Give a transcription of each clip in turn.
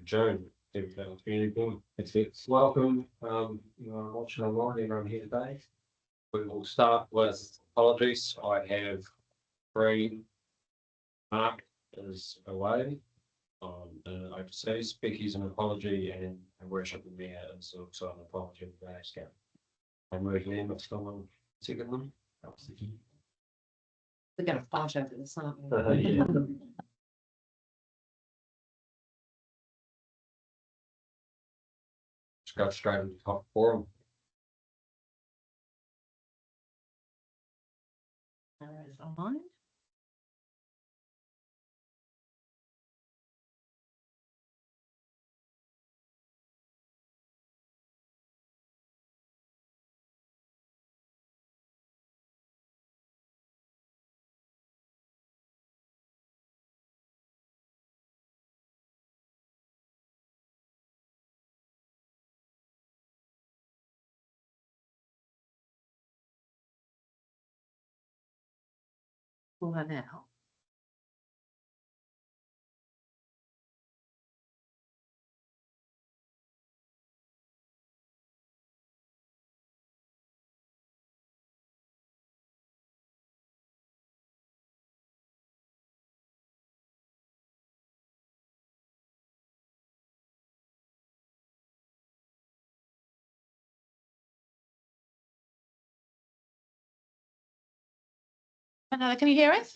Joan, Teviot Community Board. It's welcome. Watching online, everyone here today. We will start with apologies. I have three. Mark is away overseas. Becky's an apology, and worship and Mia is also an apology for that scam. I'm working in with someone second them. We're going to fight over this, aren't we? Yeah. Just go straight into the top forum. Arrows online. Well, now. Another, can you hear us?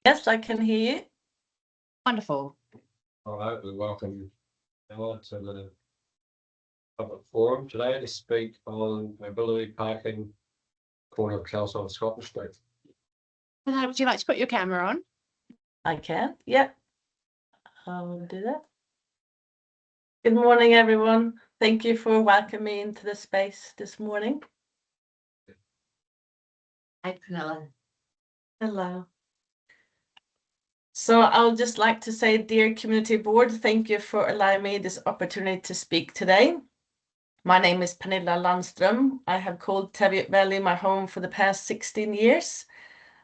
Yes, I can hear you. Wonderful. All right, we welcome Ella to the public forum today to speak on mobility parking corner of Kelso and Scotland Street. How would you like to put your camera on? I can. Yep. I'll do that. Good morning, everyone. Thank you for welcoming me into the space this morning. Hi, Pernilla. Hello. So I would just like to say, dear community board, thank you for allowing me this opportunity to speak today. My name is Pernilla Landström. I have called Teviot Valley my home for the past 16 years.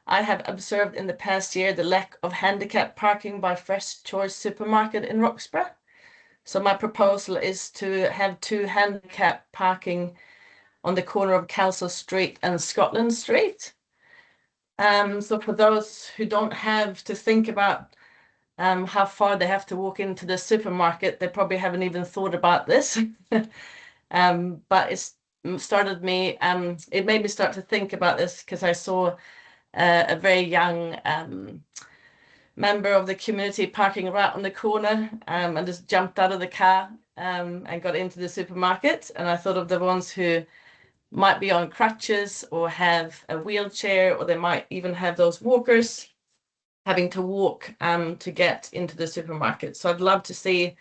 I have observed in the past year the lack of handicap parking by Fresh Choice Supermarket in Roxburgh. So my proposal is to have 2 handicap parking on the corner of Kelso Street and Scotland Street. So for those who don't have to think about how far they have to walk into the supermarket, they probably haven't even thought about this. But it made me start to think about this because I saw a very young member of the community parking right on the corner and just jumped out of the car and got into the supermarket. And I thought of the ones who might be on crutches or have a wheelchair, or they might even have those walkers having to walk to get into the supermarket. So I'd love to see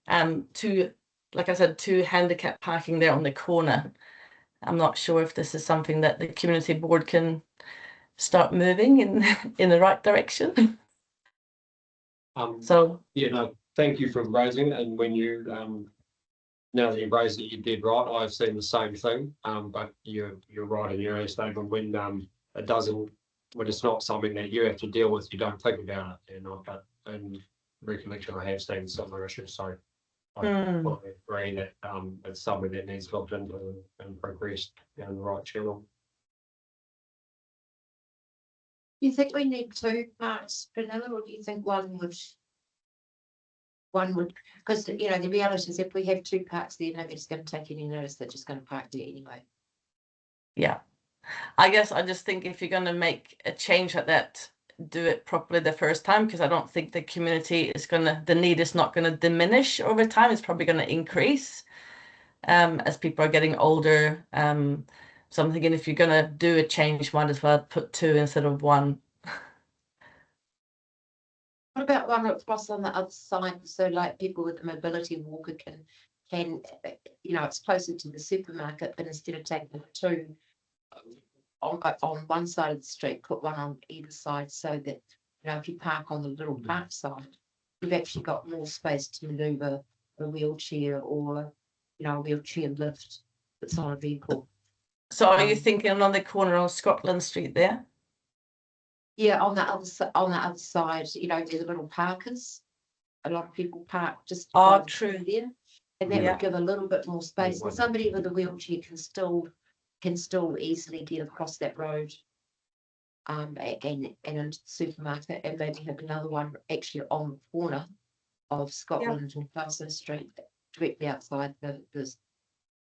2, like I said, 2 handicap parking there on the corner. I'm not sure if this is something that the community board can start moving in the right direction. Thank you for raising it. And when you now that you raised it, you did right. I've seen the same thing. But you're right in your statement when when it's not something that you have to deal with, you don't think about it. But in recollection, I have seen similar issues. So I fully agree that it's something that needs looked into and progressed down the right channel. Do you think we need 2 parts, Pernilla, or do you think one would, because the reality is if we have 2 parts there, nobody's going to take any notice, they're just going to park there anyway. Yeah, I guess I just think if you're going to make a change like that, do it properly the first time, because I don't think the community is the need is not going to diminish over time. It's probably going to increase as people are getting older. So I'm thinking if you're going to do a change, might as well put 2 instead of 1. What about one across on the other side, so like people with a mobility walker can it's closer to the supermarket, but instead of taking 2 on one side of the street, put 1 on either side, so that if you park on the little park side, you've actually got more space to maneuver a wheelchair or a wheelchair lift that's on a vehicle. So are you thinking on the corner of Scotland Street there? Yeah, on the other side, you know, where the little parkers. A lot of people park just. Oh, by true. there, and that Yeah. would give a little bit more space. Yeah. And somebody with a wheelchair can still easily get across that road. And into the supermarket, and maybe have another one actually on the corner of Scotland and Parsons Street, directly outside the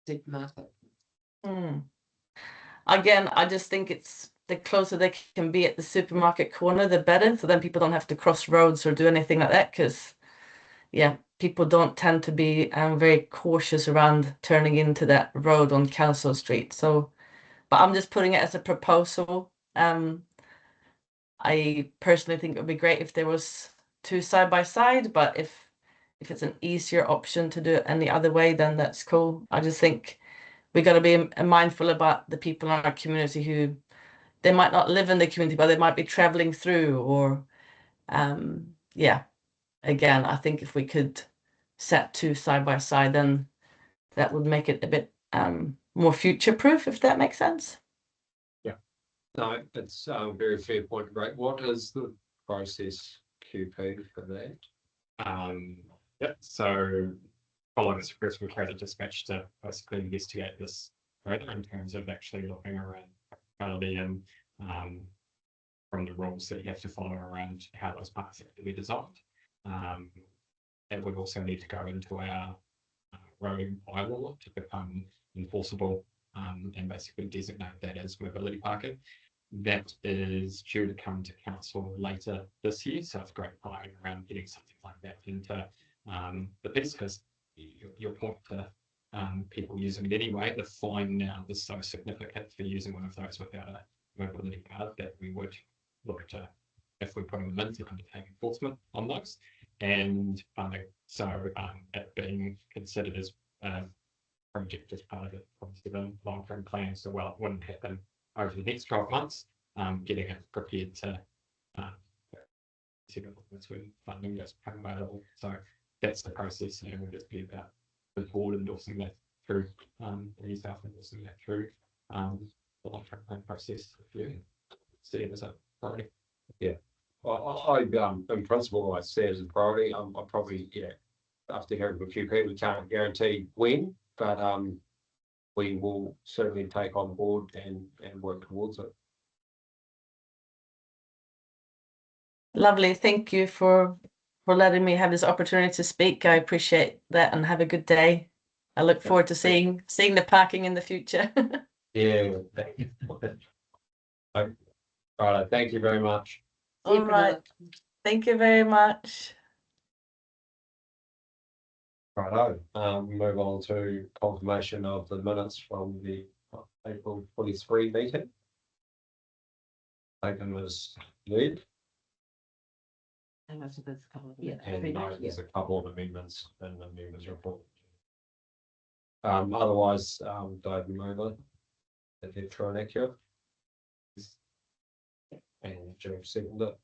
supermarket. Again, I just think it's the closer they can be at the supermarket corner, the better. So then people don't have to cross roads or do anything like that. Because, yeah, people don't tend to be very cautious around turning into that road on Council Street. So, but I'm just putting it as a proposal. I personally think it would be great if there was two side by side, but if it's an easier option to do it any other way, then that's cool. I just think we got to be mindful about the people in our community who they might not live in the community, but they might be traveling through, or yeah. Again, I think if we could set two side by side, then that would make it a bit more future proof, if that makes sense. No, it's a very fair point, right? What is the process QP for that? Yep, so following this request from Carrier Dispatch to basically investigate this further in terms of actually looking around practicality and from the rules that you have to follow around how those parks have to be designed. And we also need to go into our road bylaw to become enforceable and basically designate that as mobility parking. That is due to come to council later this year, so it's great timing around getting something like that into the piece, because your point to people using it anyway, the fine now is so significant for using one of those without a mobility card that we would look to, if we put them in, to undertake enforcement on those. And so it being considered as a project as part of it, obviously the long-term plan, so well, it wouldn't happen over the next 12 months, getting it prepared to when funding does become available. So that's the process, and we'll just be about the board endorsing that through the staff endorsing that through the long-term plan process. If you see it as a priority. I in principle, I see it as a priority. I probably, after hearing from QP, we can't guarantee when, but we will certainly take on board and work towards it. Lovely. Thank you for letting me have this opportunity to speak. I appreciate that, and have a good day. I look forward to seeing the parking in the future. Yeah, thank you. Right, thank you very much. All right. Thank you very much. Righto, move on to confirmation of the minutes from the April 23 meeting. Taken as lead, And there's a couple of, and there's a couple of amendments in the members' report. Otherwise, David Mover, if they're true and accurate. And Jim seconded it.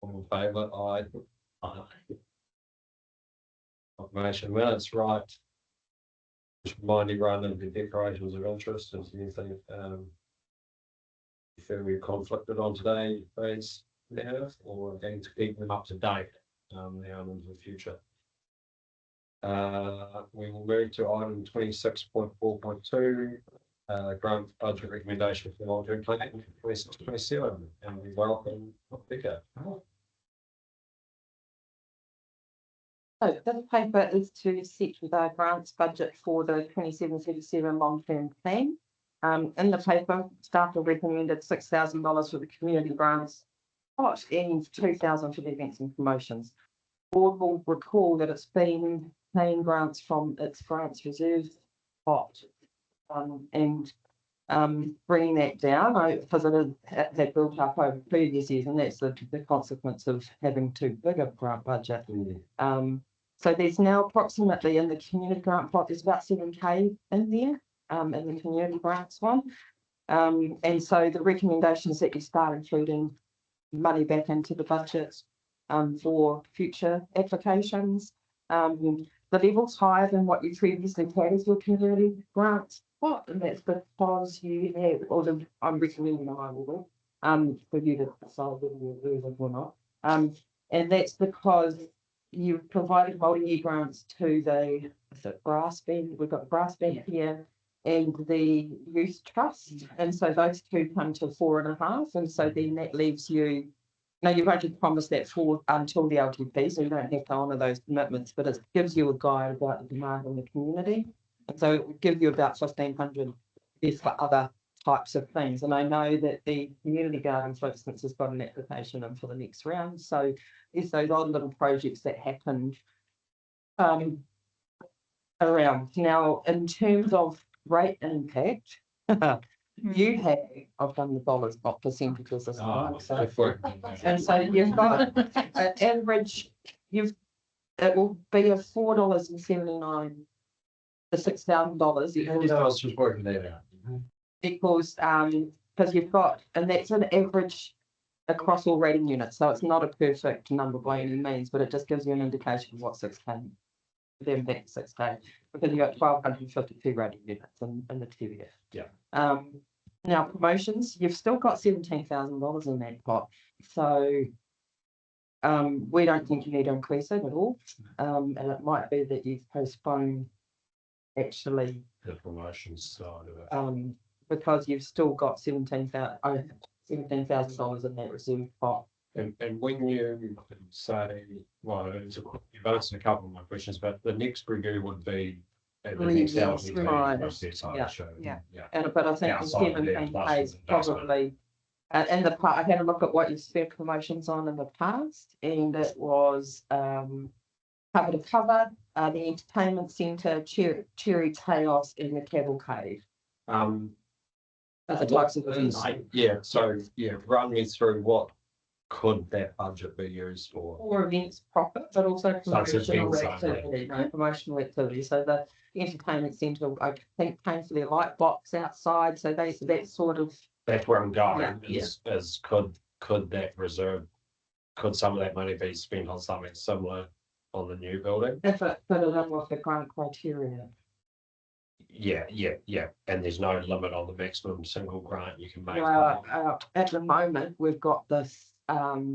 All in favour, aye. Confirmation minutes, right. Just remind everyone of the declarations of interest, if anything, if we're conflicted on today, please have, or going to keep them up to date, now and into the future. We will move to item 26.4.2, grant budget recommendation for long-term planning 26-27, and we welcome Becca. So this paper is to set with our grants budget for the 27-37 long-term plan. In the paper, staff have recommended $6,000 for the community grants pot and $2,000 for the events and promotions. Board will recall that it's been paying grants from its grants reserve pot, and bringing that down because it had built up over previous years, and that's the consequence of having too big a grant budget. So there's now approximately in the community grant pot, there's about 7K in there, in the community grants one. And so the recommendation is that you start including money back into the budget for future applications. The level's higher than what you previously had as your community grant pot, and that's because you have, I'm recommending a higher level, for you to decide whether you lose it or not. And that's because you've provided multi-year grants to the, is it brass band? We've got brass band here and the youth trust. And so those two come to 4.5. And so then that leaves you, no, you've only promised that for until the LTP, so you don't have to honour those commitments, but it gives you a guide about the demand in the community. And so it would give you about 1,500 for other types of things. And I know that the community gardens, for instance, has got an application in for the next round. So there's those odd little projects that happened around. Now, in terms of rate impact, you have, I've done the dollars, not percentages this time. So, and so you've got an average, it will be a $4.79 to $6,000. I was just working that out. Because you've got, and that's an average across all rating units. So it's not a perfect number by any means, but it just gives you an indication of what 6K, them being 6K, because you've got 1,252 rating units in the Teviot. Yeah. Now promotions, you've still got $17,000 in that pot. So we don't think you need to increase it at all. And it might be that you've postponed actually The promotions side of it. because you've still got $17,000 in that reserve pot. And when you say, well, you've answered a couple of my questions, but the next review would be at the next LTP process, I assume. Yeah. But I think the Outside of the 17K pluses is and minuses. probably, in the part, I had a look at what you spent promotions on in the past, and it was cover to cover, the entertainment centre, cherry chaos, and the cavalcade. The types of events. Run me through what could that budget be used for? Or events profit, but also Such as promotional events, activity, promotional activity. So the entertainment centre, I think, paying for their light box outside. So that sort of. That's where I'm going. Yeah, Is could that reserve, could some of that money be spent on something similar on the new building? If it fit in with the grant criteria. Yeah. And there's no limit on the maximum single grant you can make. At the moment, we've got this,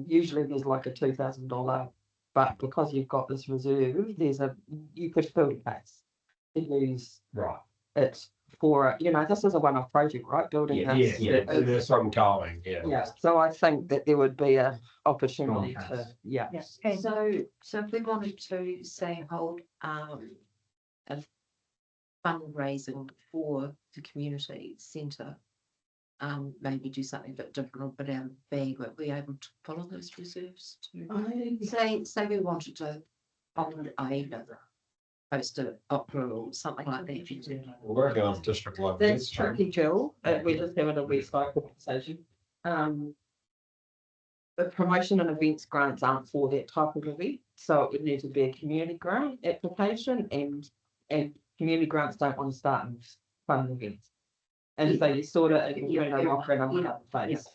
usually there's like a $2,000, but because you've got this reserve, you could fill the case. To use Right. it for, this is a one-off project, right? Building this. That's what I'm going, Yeah, so I think that there would be a opportunity to, Yes. So if we wanted to say hold a fundraising for the community centre, maybe do something a bit different or a bit out of the bag, but we able to pull on those reserves to say we wanted to hold a poster opera or something like that. We're working on district level. that's tricky, Jill. We're just having a website conversation. The promotion and events grants aren't for that type of event, so it would need to be a community grant application, and community grants don't want to start and fund events. And so you sort of, rock and on the face,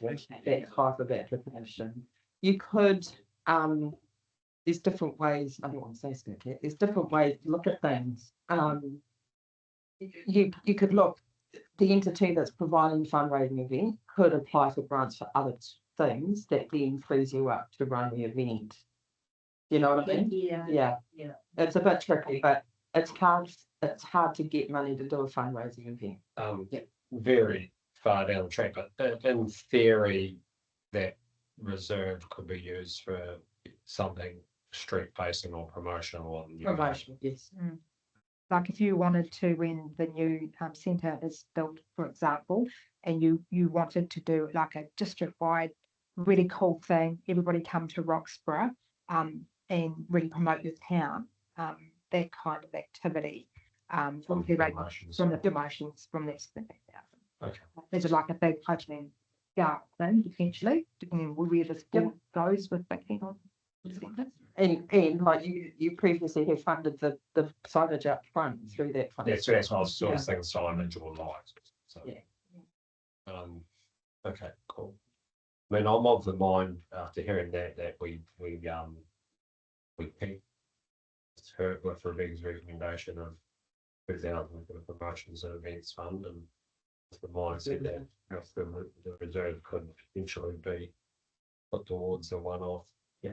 that type of application. You could, there's different ways, I don't want to say skirt cat, there's different ways to look at things. You could look, the entity that's providing the fundraising event could apply for grants for other things that then frees you up to run the event. You know what I mean? Yeah. It's a bit tricky, but it's hard to get money to do a fundraising event. Very far down the track, but in theory, that reserve could be used for something street facing or promotional. Promotion, yes. Like if you wanted to, when the new centre is built, for example, and you wanted to do like a district-wide really cool thing, everybody come to Roxburgh and really promote your town, that kind of activity. From the promotions from this thing. Okay. There's like a big opening gala thing potentially, depending on where the sport goes with thinking on. And like you previously have funded the signage up front through that fund. That's what I was sort of saying, signage or lights. So, okay, cool. I mean, I'm of the mind after hearing that we picked her with Rebecca's recommendation of 2,000 for the promotions and events fund, and the mindset that if the reserve could potentially be put towards a one-off. Yeah.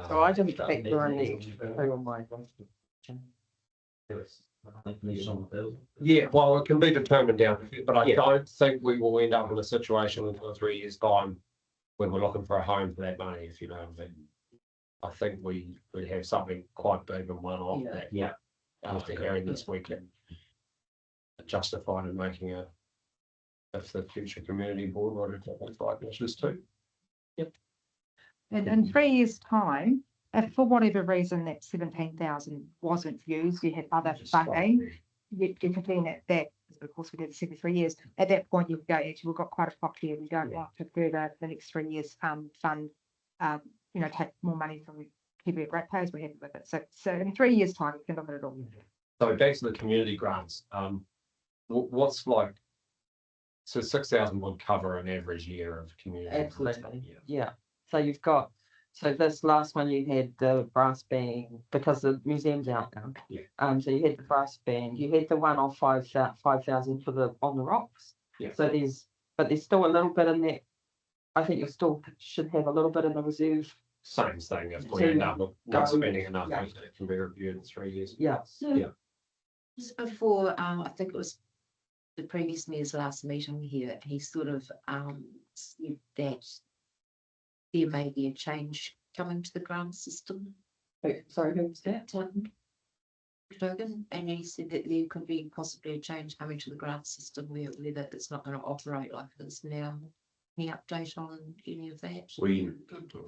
So I didn't factor in the two on my. Yeah, well, it can be determined down, but I Yeah. don't think we will end up in a situation in 2 or 3 years' time when we're looking for a home for that money, if you know what I mean. I think we have something quite big and one-off Yeah. that, Yeah. after hearing this, we can justify in making a, if the future community board wanted to like this too. And in 3 years' time, if for whatever reason that 17,000 wasn't used, you had other funding, you could then at that, of course, we did this every 3 years. At that point, you would go, actually, we've got quite a pot here. We don't want to further the next 3 years fund, take more money from Teviot ratepayers. We're happy with it. So in 3 years' time, you can look at it all. So back to the community grants, what's like, so 6,000 would cover an average year of community. Absolutely, Yeah. yeah. So you've got, so this last one you had the brass band, because the museum's out now. Yeah. So you had the brass band, you had the one off 5,000 for the, on the rocks. Yeah. So there's still a little bit in that. I think you still should have a little bit in the reserve. Same thing, if we So end up go- not spending enough, yeah. it can be reviewed in 3 years. Yeah. Yeah. Just before, I think it was the previous mayor's last meeting here, he sort of said that there may be a change coming to the grant system. Sorry, who was that? Logan, and he said that there could be possibly a change coming to the grant system whether it's not going to operate like it is now. Any update on any of that? We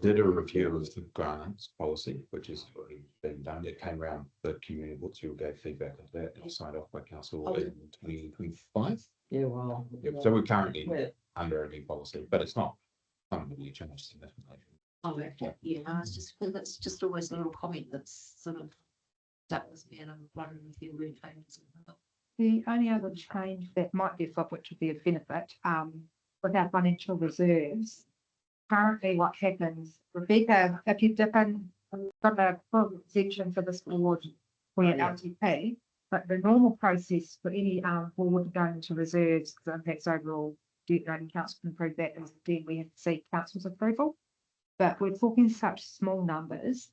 did a review of the grants policy, which has already been done. It came around the community board, so we gave feedback on that and signed off by council in 2025. Yeah, well. Yep. So we're currently Yeah. under a new policy, but it's not fundamentally changed significantly. Oh, okay. Yeah, I was just, that's just always a little comment that's sort of stuck with me, and I'm wondering if you were changing. The only other change that might be afoot, which would be a benefit, with our financial reserves. Currently, what happens, Rebecca, if you dip in, we've got a full section for this board for your LTP, but the normal process for any board going into reserves, because it impacts overall debt rating, council can approve that, is then we have to seek council's approval. But we're talking such small numbers.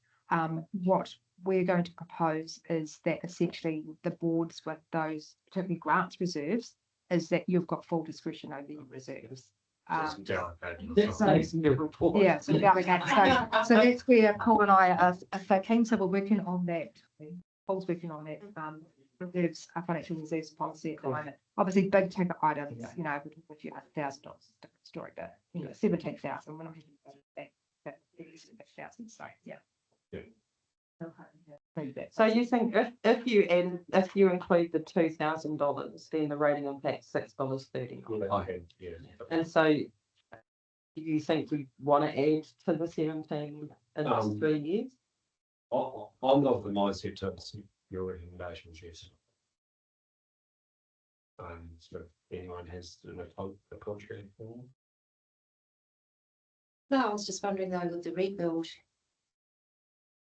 What we're going to propose is that essentially the boards with those particularly grants reserves is that you've got full discretion over your reserves. Yeah, so delegate. So that's where Paul and I are keen, so we're working on that. Paul's working on that, reserves, financial reserves policy at the moment. Obviously, big ticket items, you know, if you have $1,000, different story, but, you know, 17,000, we're not having that 6,000, so, yeah. Yeah. So you think if you include the $2,000, then the rating impact's $6.30. I had, yeah. And so do you think we want to add to the 17 in this 3 years? I'm of the mindset to accept your recommendations, yes. So if anyone has a contrary. No, I was just wondering though, with the rebuild,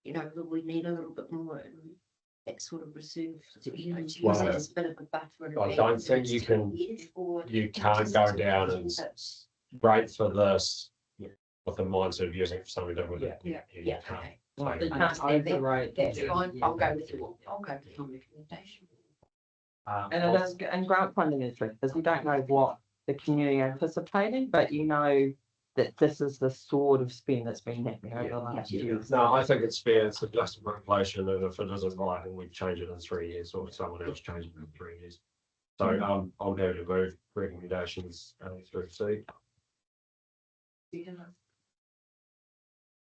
you know, will we need a little bit more in that sort of reserve, you know, to use it as a bit of a buffer? in I don't think you can, you can't go down and rate for this with the mindset of using it for something different. Yeah, You can't. okay. Well, So, you can't overrate. That's Yeah. fine, I'll go with your recommendation. And it is, and grant funding is tricky, because we don't know what the community are anticipating, but you know that this is the sort of spend that's been happening over the last year. No, I think it's fair. It's adjusted for inflation, and if it isn't right, then we change it in 3 years, or someone else changes it in 3 years. So I'm happy to move recommendations through C.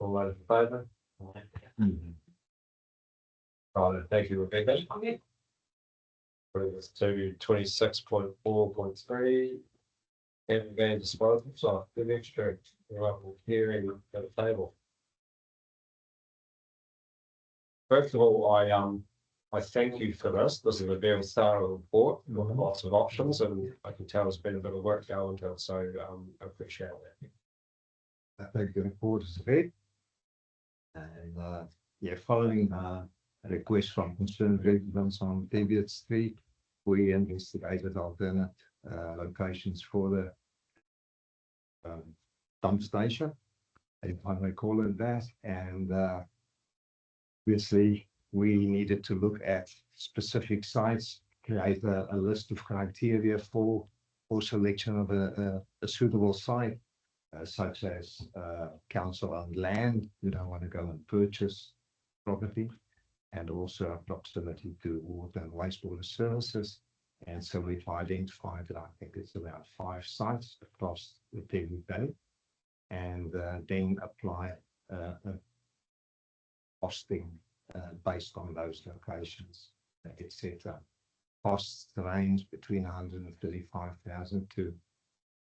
All those in favour? Right, thank you, Rebecca. Bring us to 26.4.3. And van disposal, so the extra hearing at the table. First of all, I thank you for this. This is a very thorough report with lots of options, and I can tell there's been a bit of work going into it, so I appreciate that. I think the report is read. And following a request from concerned residents on Teviot Street, we investigated alternate locations for the dump station, if I may call it that, and obviously we needed to look at specific sites, create a list of criteria for selection of a suitable site, such as council-owned land. You don't want to go and purchase property, and also proximity to water and wastewater services. And so we've identified, I think it's about 5 sites across the Teviot Valley, and then apply a costing based on those locations, etc. Costs range between 135,000 to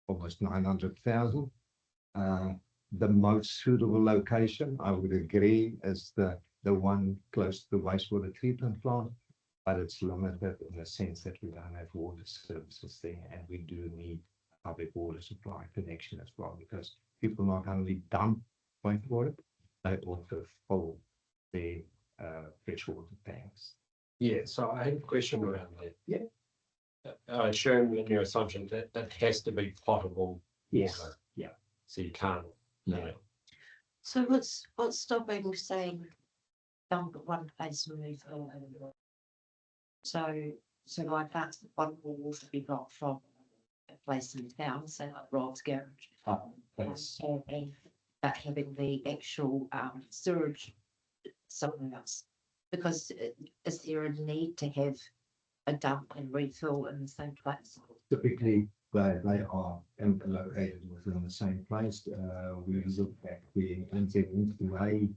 almost 900,000. The most suitable location, I would agree, is the one close to the wastewater treatment plant, but it's limited in the sense that we don't have water services there, and we do need public water supply connection as well, because people not only dump wastewater, they also fill their freshwater tanks. Yeah, so I have a question around that. Yeah. I assume in your assumption that that has to be potable Yes. water. Yeah. So you can't. No. So what's stopping saying dump at one place and move on? So like that's one more water we got from a place in town, say like Rob's Garage. Yes. But having the actual sewage somewhere else, because is there a need to have a dump and refill in the same place? Typically, they are located within the same place. We look at the NZMA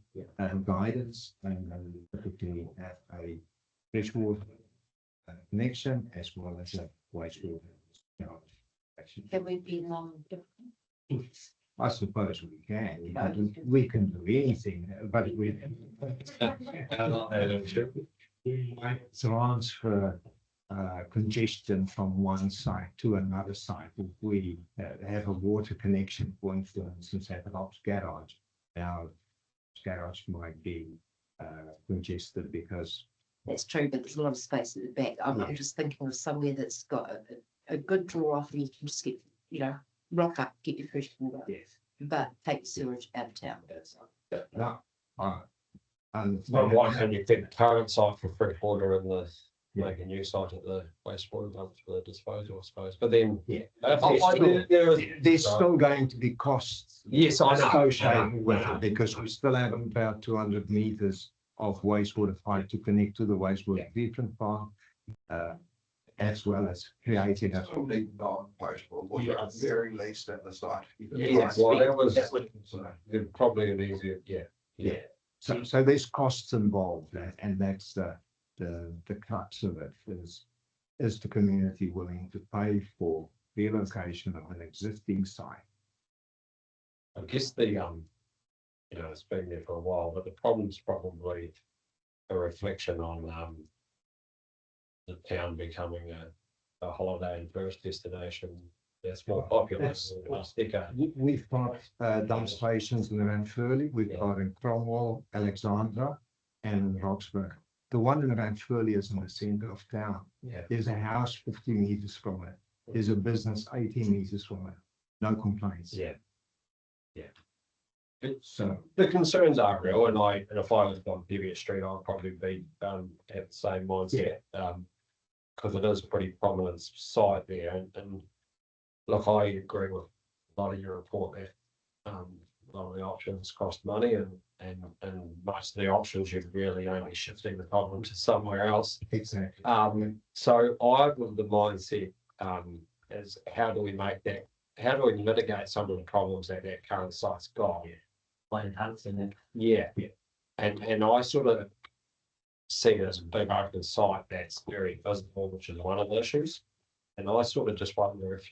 guidance, and we typically have a freshwater connection as well as a wastewater. Can we be non-different? I suppose we can, but we can do anything, but we transfer congestion from one site to another site. If we have a water connection, for instance, at Rob's Garage, our garage might be congested because That's true, but there's a lot of space at the back. I'm just thinking of somewhere that's got a good draw off, and you can just get, rock up, get your fresh water, but take sewage out of town. no, and Well, why can't you fit the current site for fresh water and make a new site at the wastewater dumps for the disposal, I suppose, but then. there's still going to be costs. Yes, I know. Associated with it, because we still have about 200 meters of wastewater pipe to connect to the wastewater treatment plant, as well as creating a. At very least at the site. Yes, well, that was probably an easier, Yeah. So there's costs involved, and that's the crux of it, is the community willing to pay for relocation of an existing site? I guess it's been there for a while, but the problem's probably a reflection on the town becoming a holiday and tourist destination that's more popular in the last decade. We've got dump stations in Ranfurly, we've got in Cromwell, Alexandra, and Roxburgh. The one in Ranfurly is in the center of town. Yeah. There's a house 50 meters from it. There's a business 80 meters from it. No complaints. Yeah. So The concerns are real, and if I lived on Teviot Street, I'd probably be at the same mindset. Because it is a pretty prominent site there, and look, I agree with a lot of your report that a lot of the options cost money, and most of the options you're really only shifting the problem to somewhere else. exactly. So I was the mindset is how do we mitigate some of the problems that current site's got? Yeah. And I sort of see it as a big open site that's very visible, which is one of the issues. And I sort of just wonder if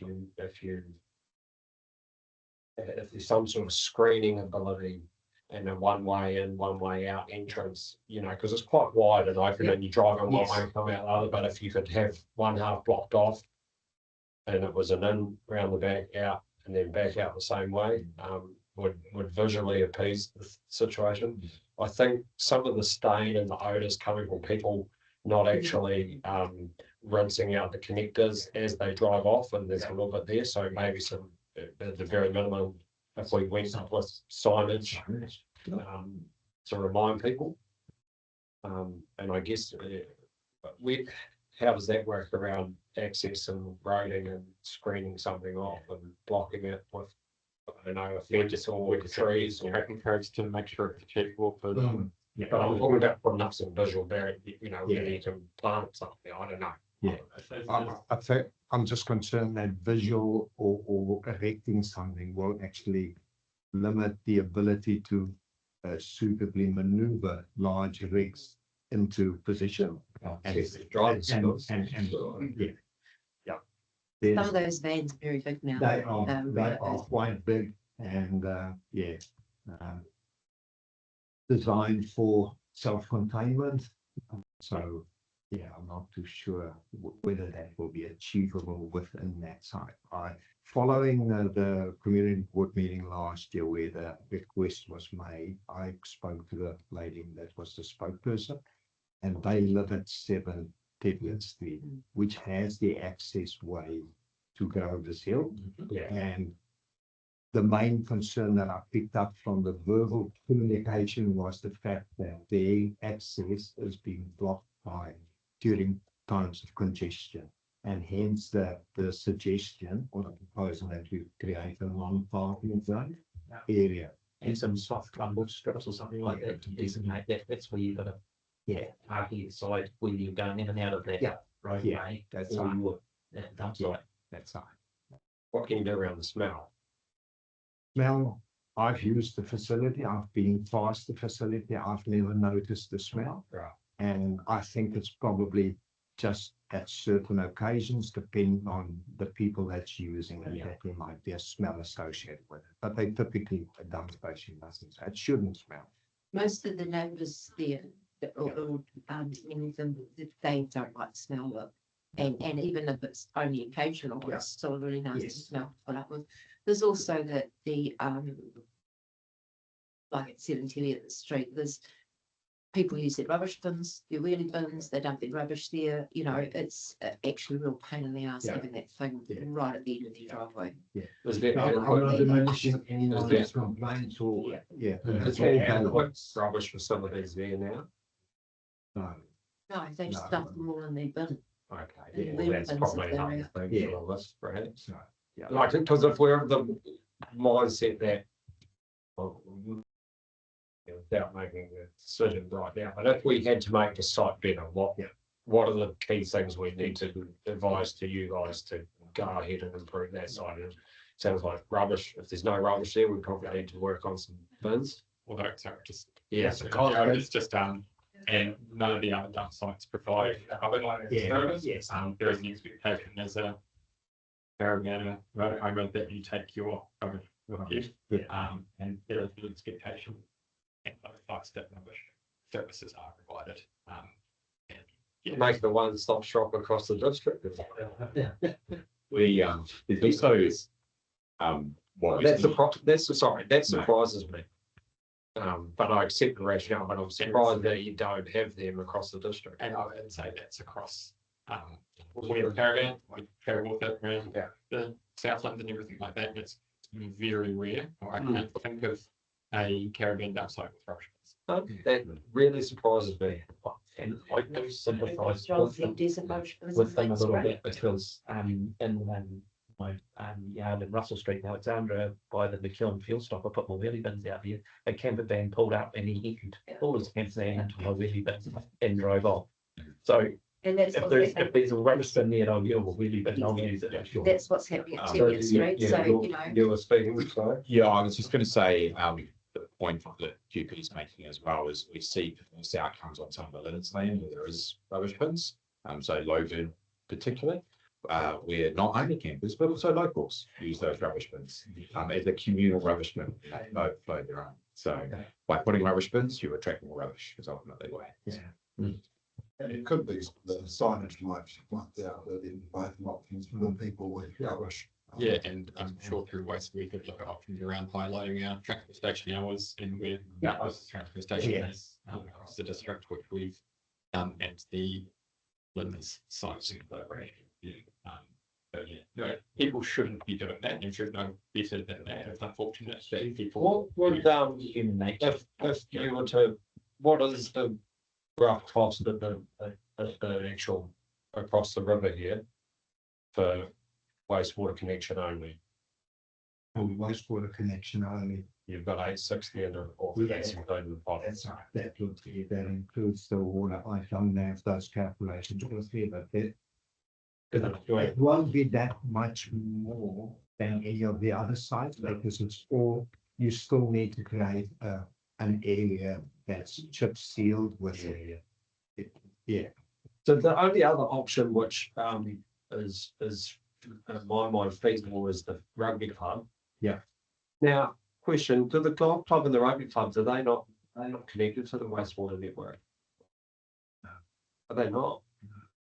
there's some sort of screening ability and a one way in, one way out entrance, because it's quite wide and open and you drive on one way and come out the other. But if you could have one half blocked off and it was an in round the back out and then back out the same way, would visually appease the situation. I think some of the stain and the odors coming from people not actually rinsing out the connectors as they drive off, and there's a little bit there, so maybe some, at the very minimum, if we went up with signage, to remind people. And I guess, but how does that work around access and grading and screening something off and blocking it with, I don't know, a fence or trees or. Tracking codes to make sure it's achievable for them. Yeah, but I'm talking about putting up some visual barrier, where you can plant something, I don't know. Yeah. I think I'm just concerned that visual or erecting something will actually limit the ability to suitably maneuver large rigs into position. And yeah. Some of those vans are very big now. They are those- quite big and designed for self-containment. So yeah, I'm not too sure whether that will be achievable within that site. Following the community board meeting last year where the request was made, I spoke to the lady that was the spokesperson, and they live at 7 Teviot Street, which has the access way to go this hill. Yeah. And the main concern that I picked up from the verbal communication was the fact that their access is being blocked by during times of congestion. And hence the suggestion or the proposal that you create a non-parking zone area. And some soft crumble strips or something like that to designate that. That's where you've got to parking inside when you're going in and out of that roadway. That's or right. your dump site. That's right. What can you do around the smell? Smell, I've used the facility, I've been past the facility, I've never noticed the smell. Right. And I think it's probably just at certain occasions, depending on the people that's using it, that there might be a smell associated with it. But they typically, a dump station doesn't, so it shouldn't smell. Most of the neighbours there, many of them, they don't like the smell of it. And even if it's only occasional, it's still a really nice smell to put up with. There's also the like at 70 at the street, there's people use their rubbish bins, their wheelie bins, they dump their rubbish there, it's actually a real pain in the ass having that thing right at the end of the driveway. Is there I'm not diminishing anyone's Is complaints or, Is there adequate rubbish facilities there now? No. No, they just dump them all in their bin. Okay, And well, that's bins probably if they're another out. thing for all this, perhaps. So, yeah. Like, because if we're of the mindset that, well, without making a decision right now, but if we had to make the site better, what are the key things we need to advise to you guys to go ahead and improve that site? It sounds like rubbish. If there's no rubbish there, we probably need to work on some bins. Although it's just Yes, it's just and none of the other dump sites provide other service. Yes. There is an expectation as a caravan motorhomer that you take your rubbish with you. And there is an expectation and other sites that rubbish services are provided. Make the one-stop shop across the district. We, there's also, that surprises me. But I accept the rationale, but I'm surprised that you don't have them across the district. And I would say that's across, we have a caravan, we carry with it around the Southland and everything like that. It's very rare. I can't think of a caravan dump site with rubbish bins. That really surprises me. And I do sympathise John's empties and rubbish bins with them a and little things, bit because in my yard in Russell Street in Alexandra by the McKeown fuel stop, I put my wheelie bins out there. A camper van pulled up and he emptied all his camper van into my wheelie bins and drove off. So And that's if what's there's happening. a rubbish bin there, I'll use a wheelie bin, I'll use it. That's what's happening at Teviot Street, so, You were speaking, so. yeah, I was just gonna say, the point that GP is making as well is we see performance outcomes on some of the Linens land where there is rubbish bins. So Logan particularly, where not only campers, but also locals use those rubbish bins. As a communal rubbish bin, they flow their own. So by putting rubbish bins, you attract more rubbish, is ultimately what happens. And it could be the signage might out that in both options for the people with rubbish. Yeah, and I'm sure through waste we could look at options around highlighting our transfer station hours and where that was transfer station is across the district, which we've done, and the limits size of the rate. But yeah, no, people shouldn't be doing that. You should know better than that. It's unfortunate that people. What would, Human nature. if you were to, what is the rough cost of the actual across the river here for wastewater connection only? Wastewater connection only. You've got 860 and or Yeah. that's including the pot. That's right. That includes the water. I don't have those calculations with me, but it won't be that much more than any of the other sites because it's all, you still need to create an area that's chip sealed with it. Yeah. So the only other option which is in my mind feasible is the rugby club. Yeah. Now, question, do the golf club and the rugby clubs, are they not connected to the wastewater network? No. Are they not?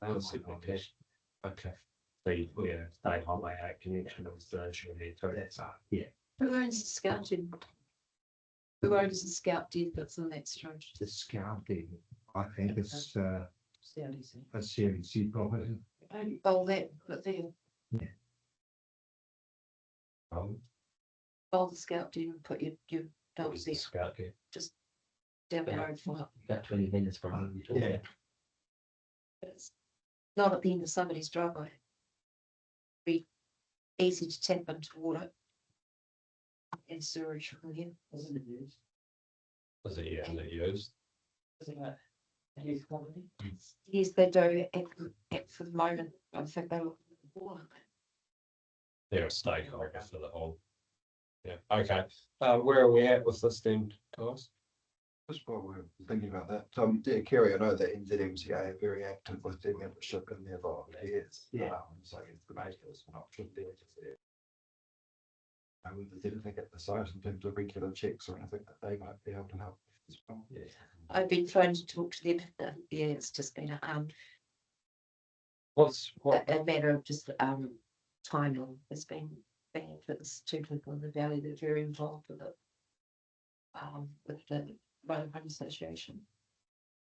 They are separate. Okay. So yeah, state highway 8 connection is the issue there too. That's yeah. Who owns the Scout Den? Who owns the Scout Den that's in that stretch? The scouting, I think it's a CLC property. Don't bowl that, but then bowl the Scout Den and put your dumps there Scout there. down the road for it. About 20 minutes from home. Yeah. It's not at the end of somebody's driveway. Be easy to tap into water. And sewage from here. Is it yeah, and they used? Yes, they do at for the moment. I think they look at the water. They're a stakeholder for the whole. Yeah, okay. Where are we at with this then, guys? Just while we're thinking about that, dear Kerry, I know that NZMCA are very active with their membership in their volunteers. Yeah. So it's the make is an option there. There's anything at the site in terms of regular checks or anything that they might be able to help with as well. Yeah. I've been trying to talk to them. Yeah, it's just been What? a matter of just timing. It's been for the two people in the valley that are very involved with it. With the Motorhome Association.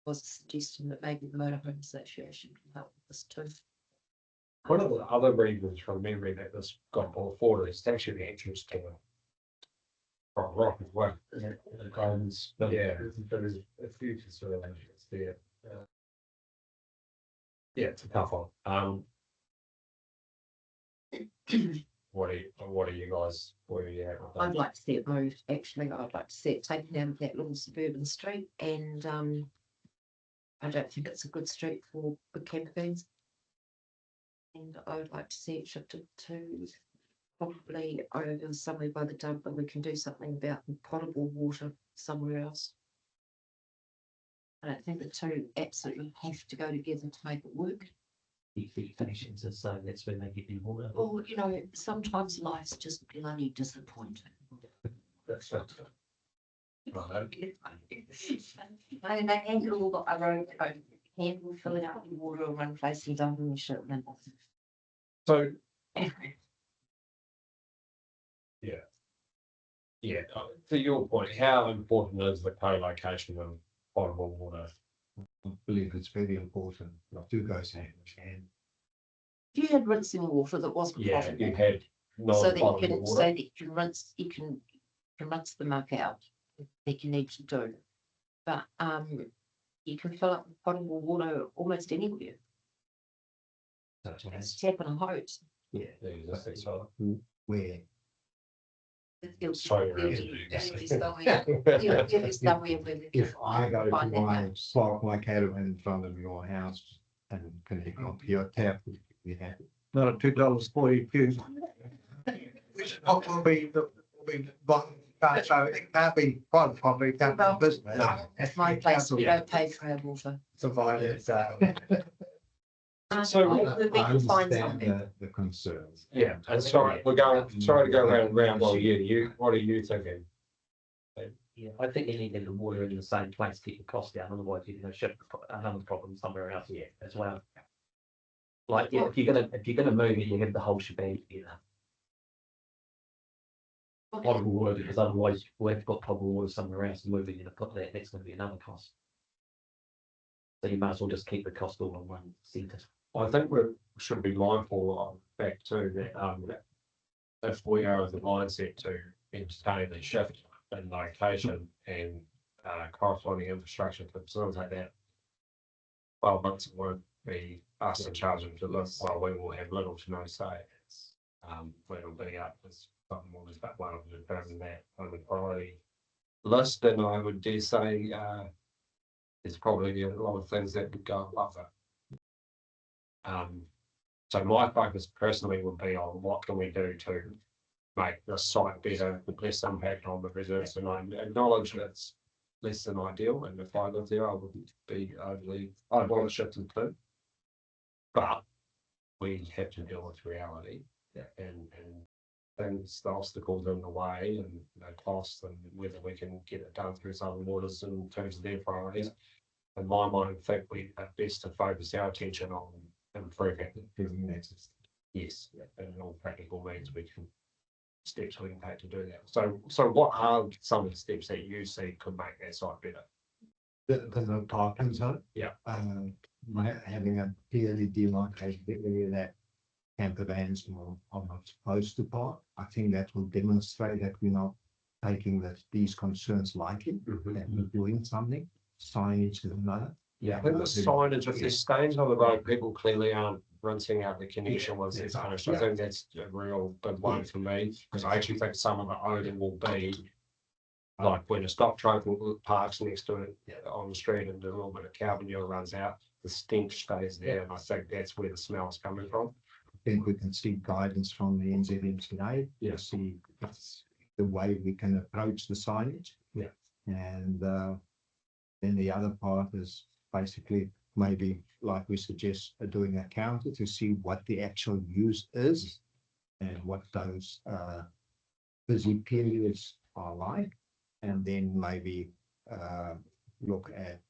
Was a suggestion that maybe the Motorhome Association can help with this too. One of the other reasons from memory that this got brought forward is actually the entrance to the rock as well. The gardens. Yeah, there is a few considerations there. Yeah, it's a tough one. What are you guys, where are you at with that? I'd like to see it moved, actually. I'd like to see it taken down that little suburban street and I don't think it's a good street for camper vans. And I would like to see it shifted to probably over somewhere by the dump, but we can do something about potable water somewhere else. I don't think the two absolutely have to go together to make it work. Connections, so that's when they get the water. Well, you know, sometimes life's just bloody disappointing. That's right. I they handle all the road, handle filling up the water in one place and dumping the shit in another. So, yeah, to your point, how important is the co-location of potable water? I believe it's very important. Do go hand in hand. If you had rinsing water that wasn't Yeah, potable, you had so that you non-potable can, so water. that you can rinse, you can rinse the muck out that you need to do. But you can fill up with potable water almost anywhere. It's tap and a hose. Yeah. Yeah, that's so. Where You'll Sorry, you'll- really. you'll be somewhere- you'll be somewhere where we if can I go to find that my out. park my caravan in front of your house and connect up your tap, we have. Not a $2.40 which will be but so it can't be private property, it can't be business. It's my place, we don't pay for our water. Provided, So, We can find understand something. the concerns. yeah, and sorry, sorry to go round and round. Well, what are you thinking? Yeah, I think you need to get the water in the same place, keep the cost down, otherwise you're gonna shift another problem somewhere else, yeah, as well. Like, yeah, if you're gonna move it, you get the whole shebang together. Potable water, because otherwise we've got potable water somewhere else and moving in to put that, that's gonna be another cost. So you might as well just keep the cost all on one centre. I think we should be mindful of the fact too that if we are of the mindset to entertain the shift in location and corresponding infrastructure to facilitate that, 12 months won't be us in charge of the list, while we will have little to no say. It'll be up as something more as one of the determine that on the priority list, and I would dare say there's probably a lot of things that would go above it. So my focus personally would be on what can we do to make the site better, with less impact on the residents, and I acknowledge that's less than ideal, and if I lived there, I wouldn't be overly, I'd want to shift them too. But we have to deal with reality, and things, the obstacles in the way, and costs, and whether we can get it done through Southern Waters in terms of their priorities. In my mind, I think we are best to focus our attention on improving access. Yes, and in all practical means we can steps we can take to do that. So what are some of the steps that you see could make that site better? The parking zone. Yeah. Having a clearly demarcated area that camper vans are not supposed to park. I think that will demonstrate that we're not taking these concerns lightly, that we're doing something. Signage is another. Yeah, I think the signage, if there's stains on the road, people clearly aren't rinsing out the connection once it's finished. I think that's a real big one for me, because I actually think some of the odor will be like when a stop truck parks next to it on the street and a little bit of carbon runs out, the stench stays there, and I think that's where the smell is coming from. I think we can seek guidance from the NZMCA. Yeah. See the way we can approach the signage. Yeah. And then the other part is basically maybe, like we suggest, doing a counter to see what the actual use is and what those busy periods are like, and then maybe look at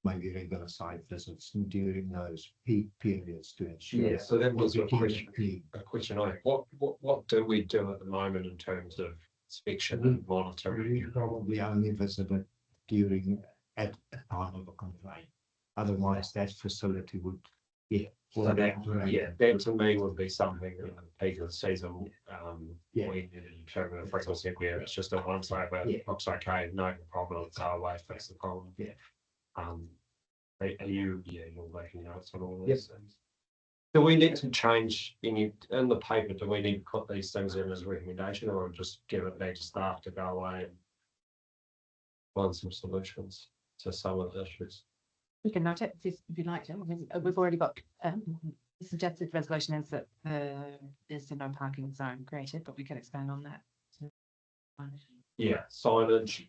maybe regular site visits during those peak periods to ensure. Yeah, so that was a everything question I had. What do we do at the moment in terms of inspection and we monitoring? probably only visit it at a time of a complaint. Otherwise, that facility would, So that to me would be something in the peak of the season. We need to determine the frequency where it's just a one side where it looks okay, no problem, go away, fix the problem. Yeah. Are you, you're making notes on all these things. Do we need to change any in the paper? Do we need to put these things in as a recommendation, or just give it back to staff to go away and find some solutions to some of the issues? We can note it if you like to. I mean, we've already got the suggested resolution is that there's a no parking zone created, but we can expand on that. Yeah, signage.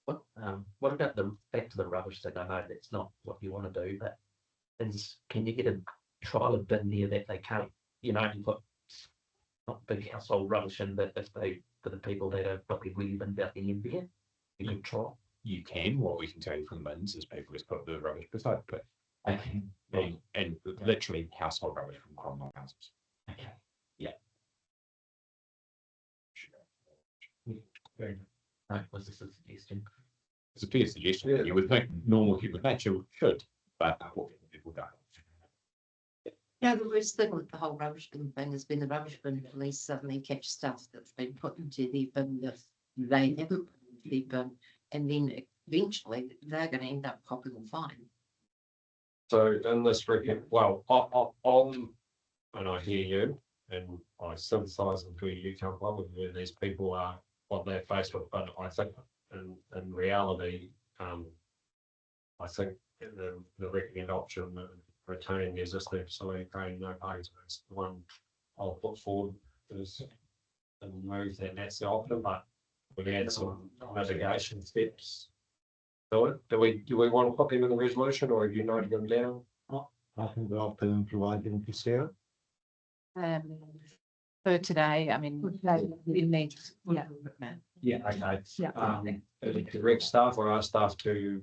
What about the back to the rubbish thing? I know that's not what you want to do, but can you get a trial of bin there that they can't, you put not big household rubbish in, but if for the people that are probably really been about the end there, you could try. You can. What we can tell you from the bins is people just put the rubbish beside it. Okay. And literally household rubbish from common houses. Okay. Yeah. No, was this a suggestion? It's a fair suggestion. Yeah. You would think normal human nature should, but people don't. Yeah, the worst thing with the whole rubbish bin thing has been the rubbish bin police suddenly catch stuff that's been put into the bin that they haven't put into the bin, and then eventually they're going to end up copping a fine. So in this record, well, and I hear you, and I sympathise with where you come from, with where these people are, what they're faced with. But I think in reality, I think the recommended option, retaining the existing facility, creating no parking space, the one I'll put forward is and move that that's the option, but we add some mitigation steps. Do we want to put them in the resolution, or have you noted them down? I think the option providing to Sarah. For today, I mean, we need, yeah. Yeah, okay. Yeah. Direct staff or our staff to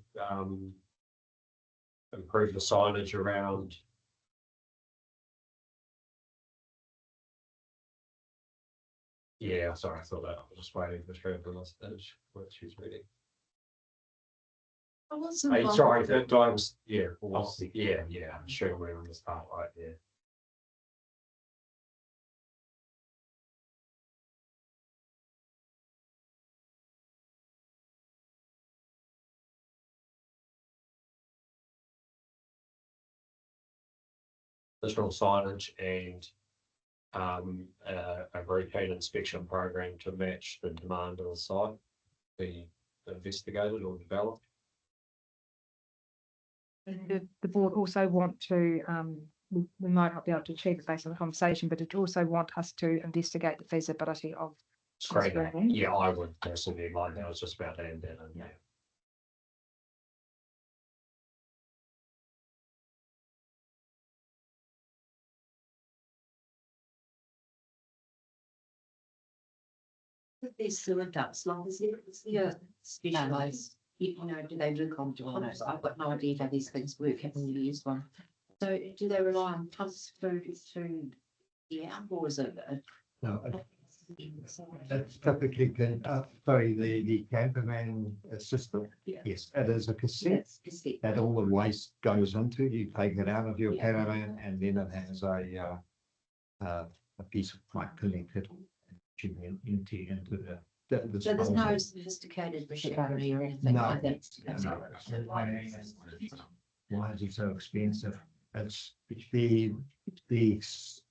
improve the signage around. Yeah, sorry, I thought that I was just waiting for Shreya to list what she's reading. Are you sorry, that times, yeah, yeah, I'm sure we're on this part right there. Additional signage and a repeat inspection program to match the demand of the site be investigated or developed. The board also want to, we might not be able to achieve it based on the conversation, but it also want us to investigate the feasibility of screening. Yeah, I would personally like that. I was just about to end that. Yeah. These sewer ducts, long as it's specialised, you know, do they look on pumps? I've got no idea how these things work, haven't really used one. So do they rely on pumps through the out, or is it? No, that's typically the campervan system. Yeah. Yes, it is a cassette that all the waste goes into. You take it out of your caravan and then it has a piece of pipe connected into the. So there's no sophisticated machinery or anything No, like that? why is it so expensive? It's the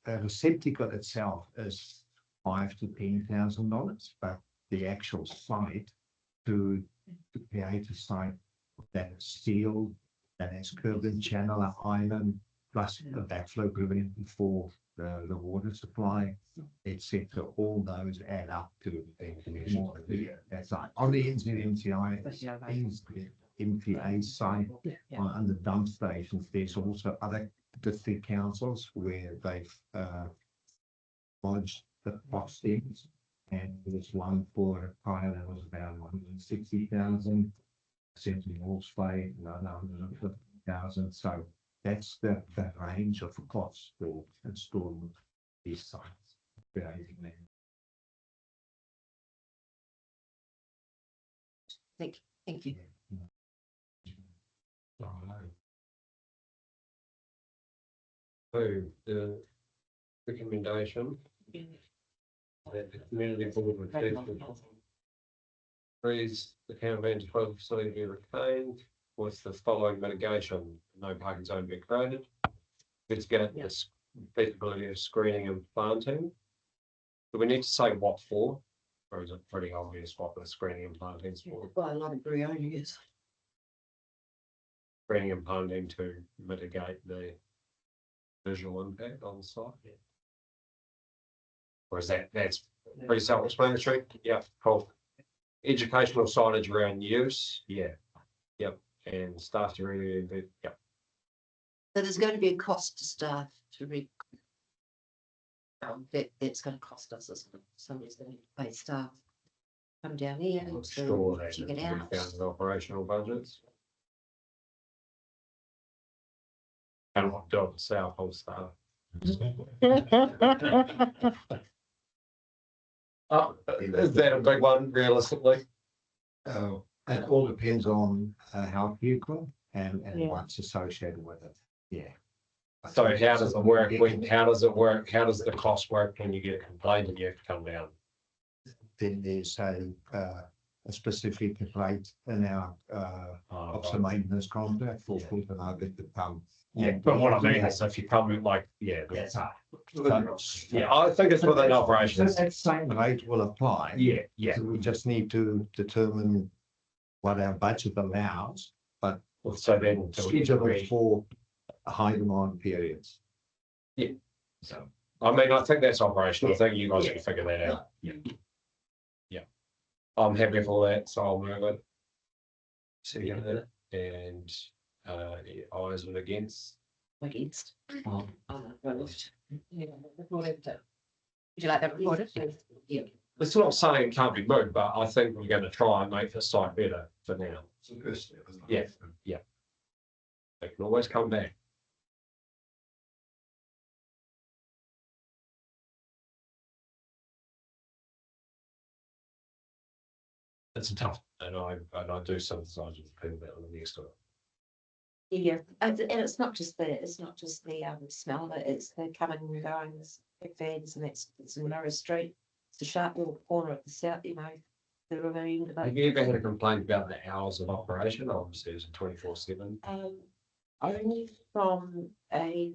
receptacle itself is $5,000 to $10,000, but the actual site to create a site that is sealed, that has curved and channel island, plus a backflow prevention for the water supply, etc. All those add up to more. That's like on the MTA side, on the dump stations, there's also other district councils where they've lodged the costings, and there's one for a pile that was about 160,000, essentially Wolf's Bay, another 150,000. So that's the range of costs for installing these sites, creating them. Thank you. So the recommendation that the community board would freeze the caravan disposal facility be retained with the following mitigation: no parking zone be created. Let's get this feasibility of screening and planting. Do we need to say what for? Or is it pretty obvious what the screening and planting is for? Well, a lot of Brioni's. Screening and planting to mitigate the visual impact on the site. Or is that's pretty self-explanatory? Yeah, cool. Educational signage around use, yeah, yep, and staff to really, yep. So there's going to be a cost to staff to that's going to cost us, isn't it? Somebody's going to pay staff. Come down here I'm to sure that check we it out. found in operational budgets. And what do the South Hall staff? Is that a big one realistically? It all depends on how vehicle and Yeah. what's associated with it. Yeah. So how does it work? How does it work? How does the cost work when you get a complaint and you have to come down? Then there's a specific rate in our ops and maintenance contract for the pump. Yeah, but what I mean is if you come in like, yeah, That's yeah, I think it's within operations. That same rate will apply. Yeah, yeah. So we just need to determine what our budget allows, but So then schedule it for high demand periods. Yeah. So I mean, I think that's operational. I think you guys can figure that out. Yeah. Yeah. I'm happy for that, so I'll move it. Second it, and ayes and against. Against. Would you like that recorded? Yeah. It's not saying it can't be moved, but I think we're going to try and make this site better for now. It's the first step, isn't it? Yeah. They can always come back. It's a tough, and I do sympathise with the people that live next to it. Yeah, and it's not just the smell of it, it's the coming and going, there's big vans, and it's a narrow street. It's a sharp little corner at the south, the river end of Have it. you ever had a complaint about the hours of operation? Obviously, it's 24/7. Only from a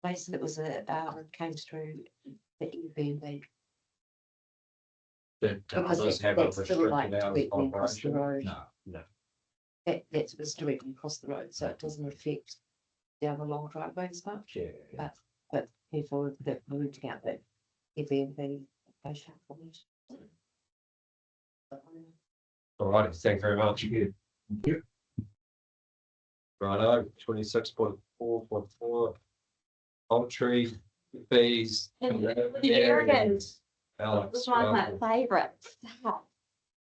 place that was came through the Airbnb. That Because others have a that's still like restricted hours of directly across the operation? road. No. That's was directly across the road, so it doesn't affect down the long driveway as much. Yeah. But people that were renting out that Airbnb location for me. All right, thank you very much. Righto, 26.4.4. Poultry fees. Areas. Alex, This is one of my welcome. favorites.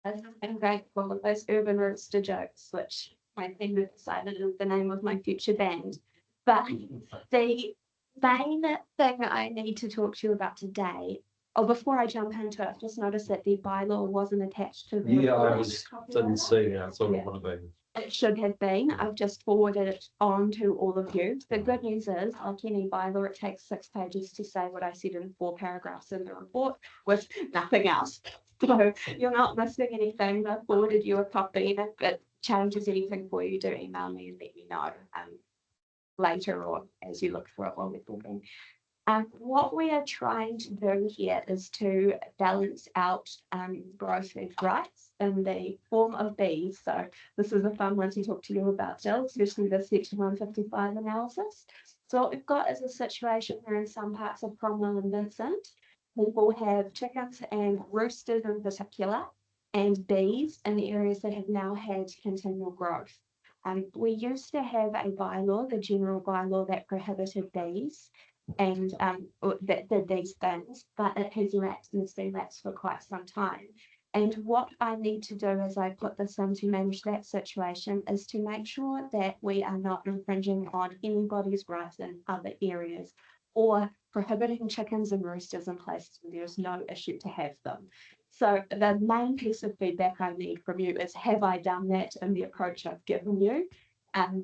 I'm grateful of those urban rooster jokes, which my team have decided is the name of my future band. But the main thing I need to talk to you about today, or before I jump into it, I've just noticed that the bylaw wasn't attached to the Yeah, I report. didn't see that. I thought it would have been. It should have been. I've just forwarded it on to all of you. The good news is, like any bylaw, it takes 6 pages to say what I said in 4 paragraphs in the report with nothing else. So you're not missing anything. I've forwarded you a copy, and if it changes anything for you, do email me and let me know later or as you look through it while we're talking. What we are trying to do here is to balance out growth food rights in the form of bees. So this is a fun one to talk to you about, Jill, especially the Section 155 analysis. So what we've got is a situation where in some parts of Cromwell and Vincent, people have chickens and roosters in particular, and bees in the areas that have now had continual growth. We used to have a bylaw, the general bylaw, that prohibited bees and that did these things, but it has lapsed and it's been lapsed for quite some time. And what I need to do as I put this in to manage that situation is to make sure that we are not infringing on anybody's rights in other areas or prohibiting chickens and roosters in places where there's no issue to have them. So the main piece of feedback I need from you is, have I done that in the approach I've given you?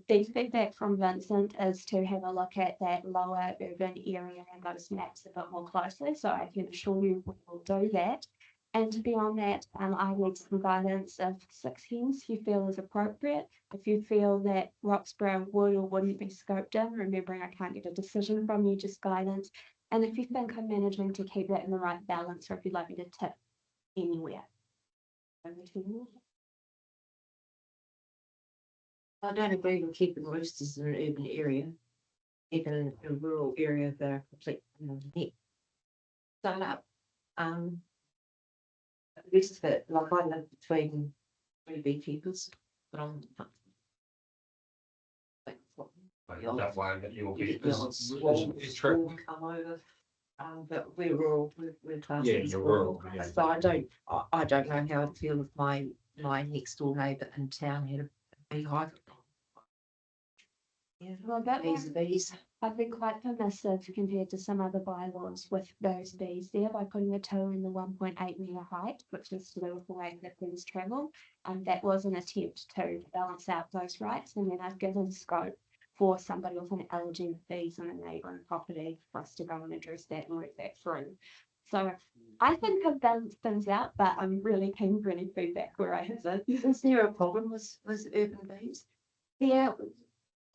The feedback from Vincent is to have a look at that lower urban area and those maps a bit more closely. So I can assure you we will do that. And beyond that, I need some guidance of 6 hens you feel is appropriate. If you feel that Roxburgh would or wouldn't be scoped in, remembering I can't get a decision from you, just guidance. And if you think I'm managing to keep that in the right balance, or if you'd like me to tip anywhere. Over to you. I don't agree with keeping roosters in an urban area, even in a rural area that are completely net. Done up. This is it, like I live between 3 beekeepers, but I'm not. That way that you'll be. It's true. Come over. But we're rural, we're classed Yeah, as you're rural, yeah. So I don't know how I'd feel if my next door neighbour in town had a beehive. Yeah, Well, that bees are bees. I've been quite permissive compared to some other bylaws with those bees there by putting the toe in the 1.8 metre height, which is to do with the way that bees travel. And that was an attempt to balance out those rights. And then I've given scope for somebody with an allergy with bees on a neighbouring property for us to go and address that and work that through. So I think I've balanced things out, but I'm really keen for any feedback where I haven't. Is there a problem with urban bees? Yeah.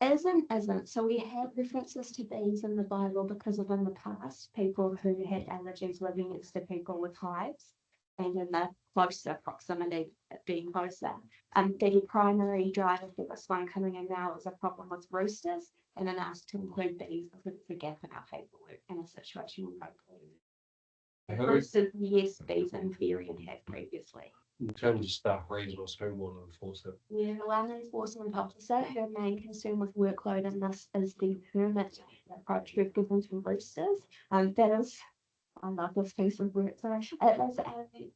Isn't. So we have references to bees in the bylaw because of in the past, people who had allergies living next to people with hives and in the closer proximity being closer. The primary driver for this one coming in now is a problem with roosters and an ask to include bees because it's a gap in our paperwork in a situation where roosters, yes, bees in theory and have previously. In terms of staff, regional stormwater enforcement. Yeah, one enforcement officer, her main concern with workload in this is the permit approach we've given to roosters. That is, I love this piece of work, sorry. It is,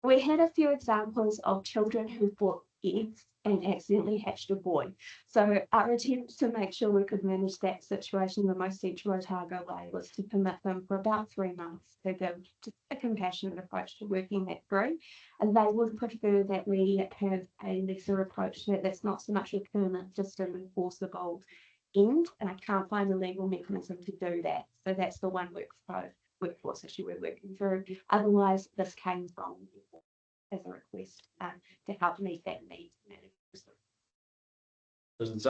we had a few examples of children who brought eggs and accidentally hatched a boy. So our attempt to make sure we could manage that situation the most central Otago way was to permit them for about 3 months to give just a compassionate approach to working that through. And they would prefer that we have a lesser approach to it that's not so much a permanent, just an enforceable end. And I can't find a legal mechanism to do that. So that's the one workforce issue we're working through. Otherwise, this came from as a request to help meet that need. Does,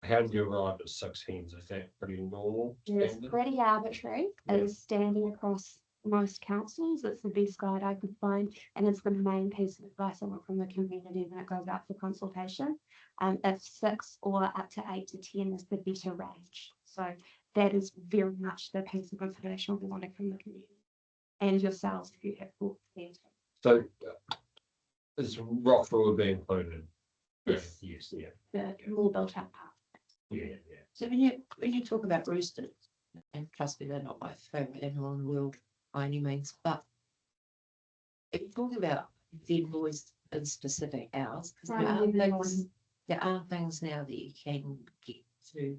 how did you arrive at 6 hens? Is that pretty normal? It's standard? pretty arbitrary. Yeah. It's standing across most councils. It's the best guide I could find, and it's the main piece of advice I want from the community when it goes out for consultation. If 6 or up to 8 to 10 is the better range. So that is very much the piece of information we wanted from the community and yourselves if you have thoughts there. So is Rockville would be included? Yes. Yes, yeah. The more built up part. Yeah, yeah. So when you talk about roosters, and trust me, they're not my favourite animal in the world by any means, but if you talk about dead boys in specific hours, because there are things now that you can get to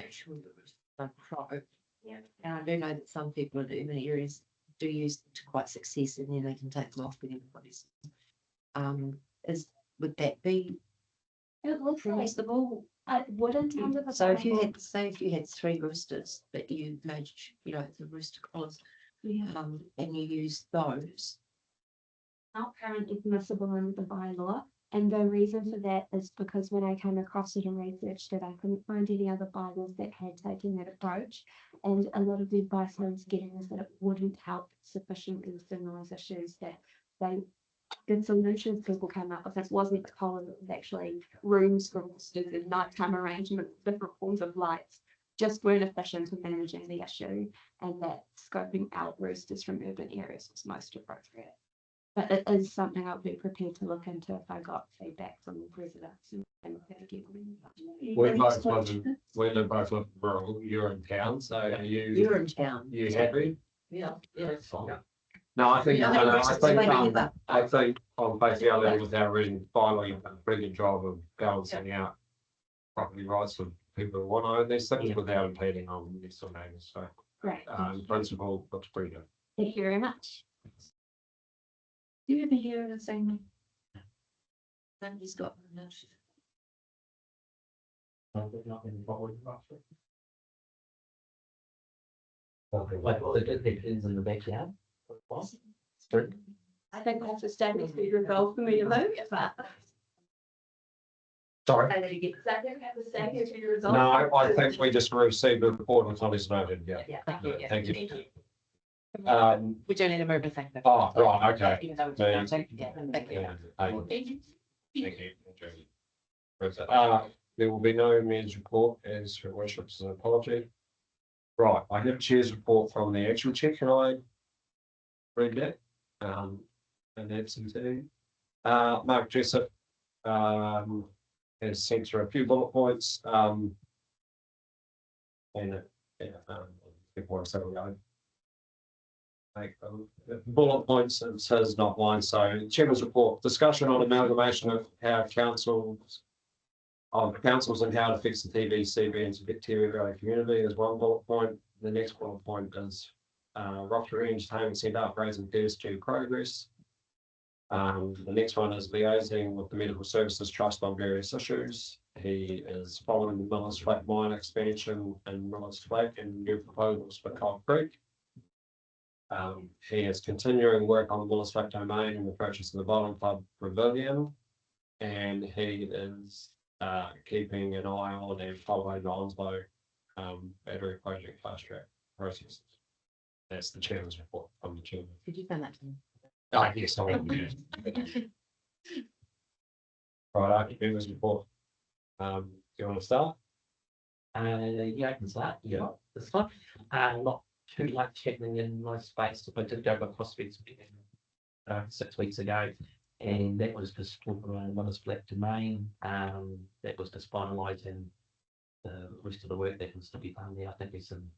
make sure the roosters don't crow. Yeah. And I do know that some people in urban areas do use them to quite success, and then they can take them off when everybody's. Would that be It looks like reasonable? I wouldn't under the. So if you bylaw. had, say if you had 3 roosters, but you made, the rooster collars, Yeah. and you use those. Not currently permissible under the bylaw. And the reason for that is because when I came across it and researched it, I couldn't find any other bylaws that had taken that approach. And a lot of the advice I was getting is that it wouldn't help sufficiently with the noise issues that they the solutions people came up with. It wasn't the collar, it was actually rooms for roosters and nighttime arrangements, different forms of lights, just weren't efficient in managing the issue, and that scoping out roosters from urban areas was most appropriate. But it is something I'll be prepared to look into if I got feedback from the residents. And We live both live rural, you're in town, so are you, You're in town. you happy? Yeah, That's fine. No, I think, Yeah, I think on face value with our reading, finally, a pretty good job of balancing out property rights of people who want to own these things without impeding on this sort of neighbours. So, Great. in principle, looks pretty good. Thank you very much. Do you ever hear the same? Somebody's got one. Like, well, it depends in the backyard. I think that's a statement for your goal for me to move, but. Sorry. I think you get, I think have the same for your results. No, I think we just received a report on Tony's noted, yeah. Yeah, thank you. Thank you. We do need to move a second. Oh, right, okay. Even though it's Me. announcing, yeah, thank you. Thank you. There will be no mayor's report as her worship's an apology. Right, I have chair's report from the actual chair. Can I read that? And absentee. Mark Jessup, has sent through a few bullet points, and bullet points, it says not line. So chairman's report, discussion on amalgamation of how councils and how it affects the TVCB and Teviot Valley community is one bullet point. The next bullet point is Rockville Entertainment Centre upgrades and due progress. The next one is liaising with the Medical Services Trust on various issues. He is following the Millers Flat mine expansion and Millers Flat and new proposals for Coal Creek. He is continuing work on the Millers Flat domain and the purchase of the Bowling Club Pavilion. And he is keeping an eye on and following the Onslow battery project fast track processes. That's the chairman's report from the chairman. Did you send that to me? Yes, I will. Right, chairman's report. Do you want to start? Yeah, I can start. Yeah, this one. Not too much happening in my space. I did go by prospects 6 weeks ago, and that was just one of black domain. That was just finalising the rest of the work that was to be done there. I think there's some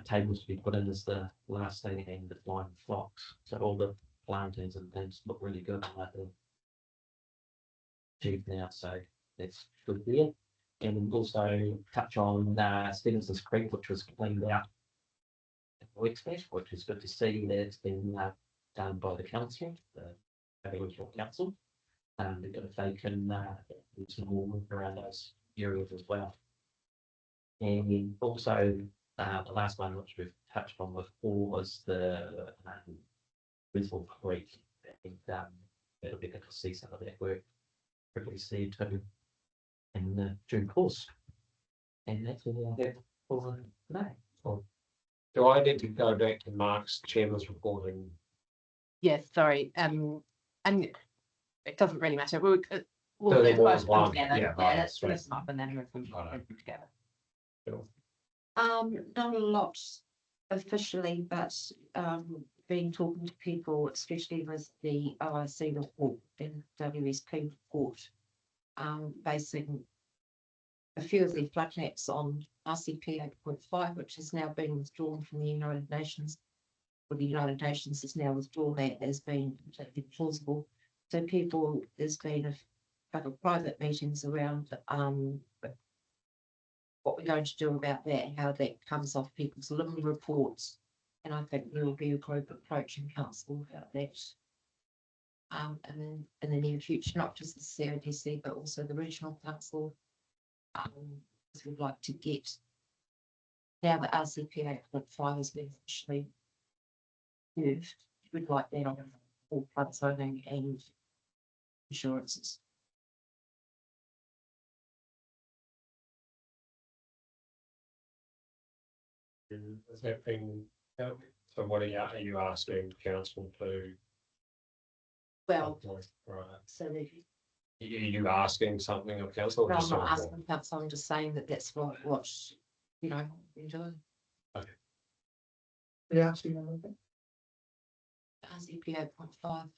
tables to be put in as the last thing, and the flying flocks. So all the plantings and things look really good. I like achieved now, so that's good there. And also touch on Stevenson's Creek, which was cleaned out weeks back, which is good to see that it's been done by the council, the Aboriginal Council. If they can do some more work around those areas as well. And also the last one which we've touched on before was the Griswold Creek. And it'll be good to see some of that work quickly see too in due course. And that's all I have for today. Do I need to go back to Mark's chairman's report and Yes, sorry, and it doesn't really matter. We'll So they do want both of them one, together. yeah, Yeah, right, let's right. list them up and then we'll put Right. them together. Not a lot officially, but been talking to people, especially with the OIC report and WSP report, basing a few of the flood maps on RCP 8.5, which has now been withdrawn from the United Nations. Or the United Nations has now withdrawn that as being completely plausible. So people, there's been a couple of private meetings around what we're going to do about that, how that comes off people's living reports. And I think there will be a group approach in council about that. And then in the near future, not just the CODC, but also the regional council. Because we'd like to get, now that RCP 8.5 has been officially moved, we'd like that on all flood zoning and insurances. has that been, so what are you asking council to? Well, Right. so that Are you asking something of council? or no, I'm just not sort of- asking council, I'm just saying that that's what you know, we're doing. Yeah. RCP 8.5.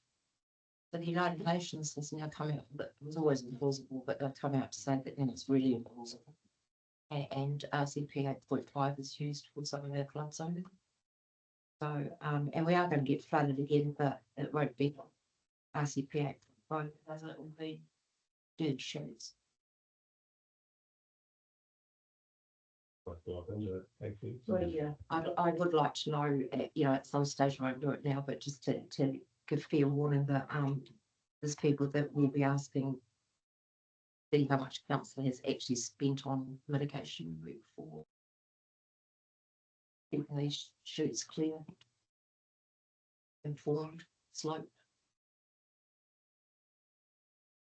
So the United Nations has now come out, but it was always implausible, but they've come out to say that then it's really implausible. And RCP 8.5 is used for some of our flood zoning. So, and we are going to get flooded again, but it won't be RCP 8.5, as it will be dirt sheets. Thank you. Well, yeah, I would like to know, at some stage, I won't do it now, but just to give fair warning that, there's people that will be asking see how much council has actually spent on mitigation work for keeping these shoots clear, informed, slope.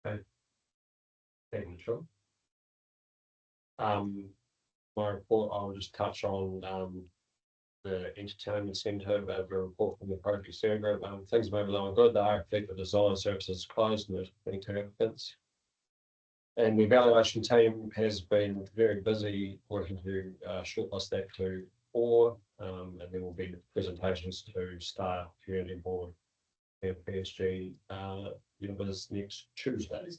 Thank you, Sean. My report, I'll just touch on the entertainment centre, a report from the project steering group. Things moving along good. The RFP for design services closed and there's 22 applicants. And the evaluation team has been very busy working to shortlist that to 4, and there will be presentations to staff, community board, and PSG members next Tuesday.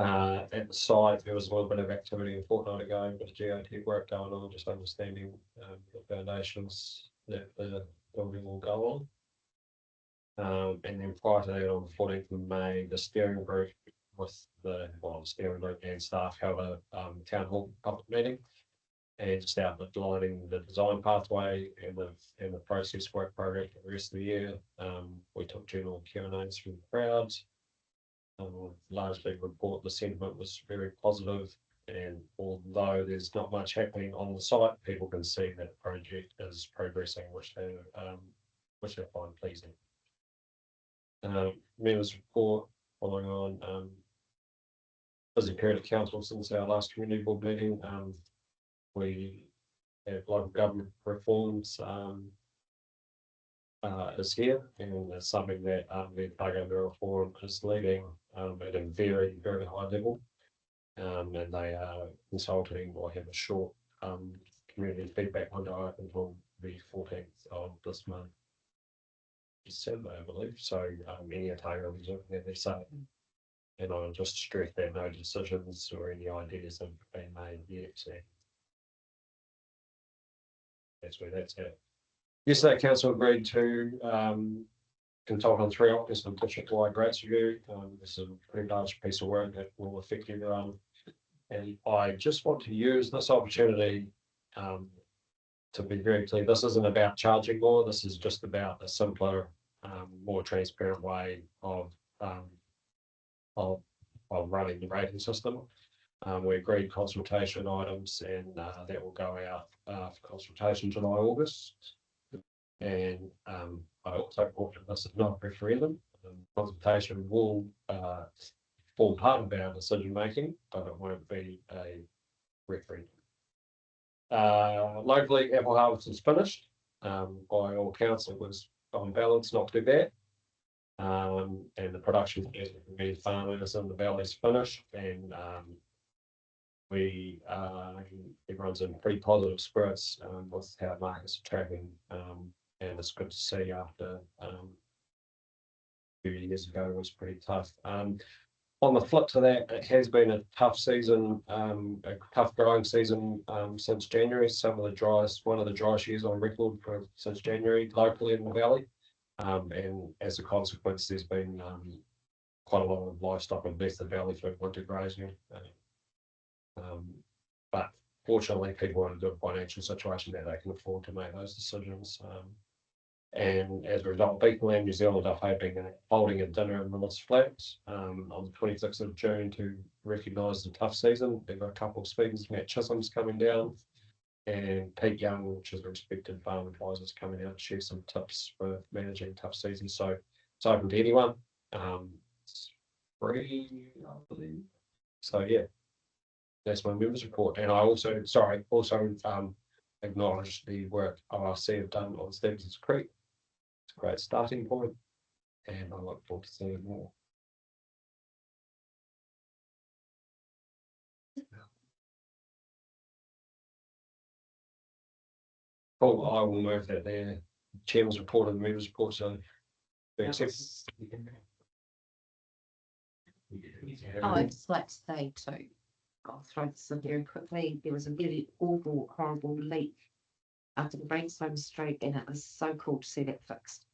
At the site, there was a little bit of activity a fortnight ago with geotech work going on, just understanding the foundations that the building will go on. And then prior to that, on the 14th of May, the steering group with the steering group and staff held a town hall public meeting and just outlining the design pathway and the process work program for the rest of the year. We took general Q&As from the crowds. Largely report the sentiment was very positive, and although there's not much happening on the site, people can see that the project is progressing, which they find pleasing. Members report following on busy period of council since our last community board meeting. We have local government reforms is here, and it's something that the program reform is leading at a very, very high level. And they are consulting or have a short community feedback window until the 14th of this month, December, I believe. So any Otago is looking at this side. And I'll just stress that no decisions or any ideas have been made yet. So that's where that's at. Yesterday, council agreed to consultant 3 office and district-wide rates review. This is a pretty large piece of work that will affect everyone. And I just want to use this opportunity to be very clear. This isn't about charging more. This is just about a simpler, more transparent way of running the rating system. We agreed consultation items, and that will go out for consultation July, August. And I also brought this is not a referendum. Consultation will form part of our decision making, but it won't be a referendum. Locally, apple harvest is finished. By all accounts, it was on balance, not too bad. And the production for farmers in the valley is finished, and everyone's in pretty positive spirits with how markets are tracking, and it's good to see after a few years ago it was pretty tough. On the flip to that, it has been a tough season, a tough growing season since January. One of the driest years on record since January locally in the valley, and as a consequence, there's been quite a lot of livestock beneath the valley for winter grazing. But fortunately, people are in a good financial situation that they can afford to make those decisions. And as a result, Beacon New Zealand are holding a dinner in Willis Flats on the 26th of June to recognise the tough season. They've got a couple of speakers, Matt Chisholm's coming down, and Pete Young, which is a respected farm advisor, is coming out to share some tips for managing tough seasons. So it's open to anyone. It's free, I believe. So yeah, that's my members report. And I also acknowledge the work ORC have done on Stevenson's Creek. It's a great starting point, and I look forward to seeing more. Well, I will move that there. Chairman's report and the members report. So, Oh, I'd just like to say too, I'll throw this in very quickly. There was a really awful, horrible leak after the brainstorm street, and it was so cool to see that fixed.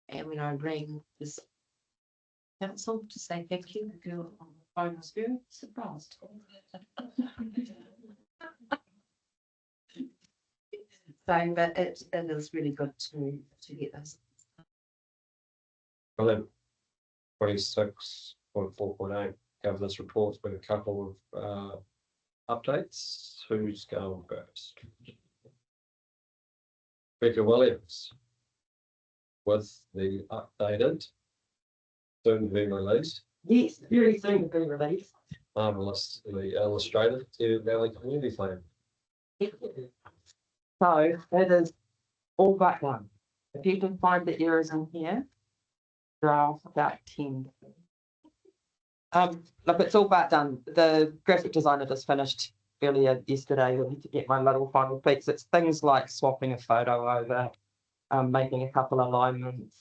And when I rang this council to say thank you, the girl on the phone was very surprised. So, but it is really good to get those. 26.4.8 governance reports with a couple of updates. Who's going first? Becca Williams with the updated, soon to be released. Yes, very soon to be released. Marvelous, the illustrated Teviot Valley Community Plan. So it is all but done. If you can find the errors in here, there are about 10. Look, it's all but done. The graphic designer just finished earlier yesterday. I need to get my little final tweaks. It's things like swapping a photo over, making a couple of alignments.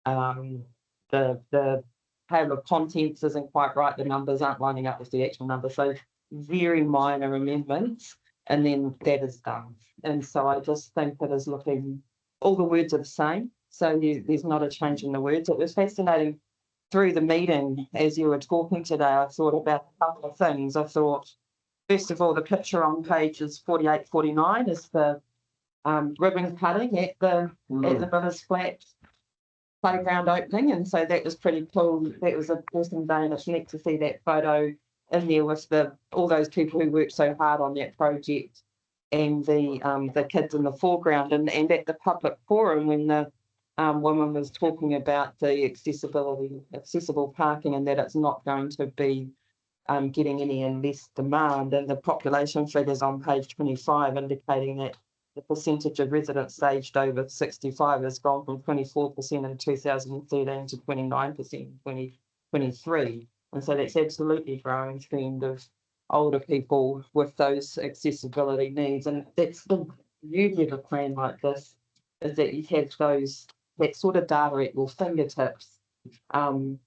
The table of contents isn't quite right. The numbers aren't lining up with the actual number. So very minor amendments, and then that is done. And so I just think it is looking, all the words are the same. So there's not a change in the words. It was fascinating through the meeting as you were talking today. I thought about a couple of things. I thought, first of all, the picture on pages 48, 49 is the ribbon cutting at the Villas Flat playground opening, and so that was pretty cool. That was an awesome day, and it's neat to see that photo in there with all those people who worked so hard on that project, and the kids in the foreground, and at the public forum when the woman was talking about the accessible parking, and that it's not going to be getting any less demand, and the population figures on page 25 indicating that the percentage of residents aged over 65 has gone from 24% in 2013 to 29% in 2023. And so that's absolutely growing trend of older people with those accessibility needs. And that's the beauty of a plan like this, is that you have that sort of data at your fingertips to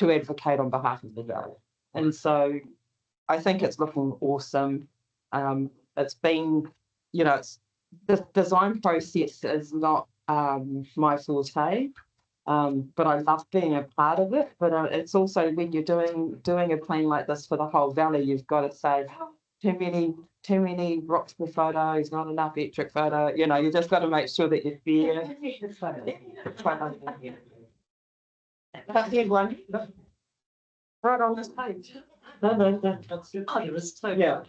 advocate on behalf of the valley. And so I think it's looking awesome. It's been, the design process is not my forte. But I love being a part of it. But it's also when you're doing a plan like this for the whole valley, you've got to say too many rocks for photos, not enough electric photo. You know, you just got to make sure that you're fair. But everyone, right on this page. Yeah.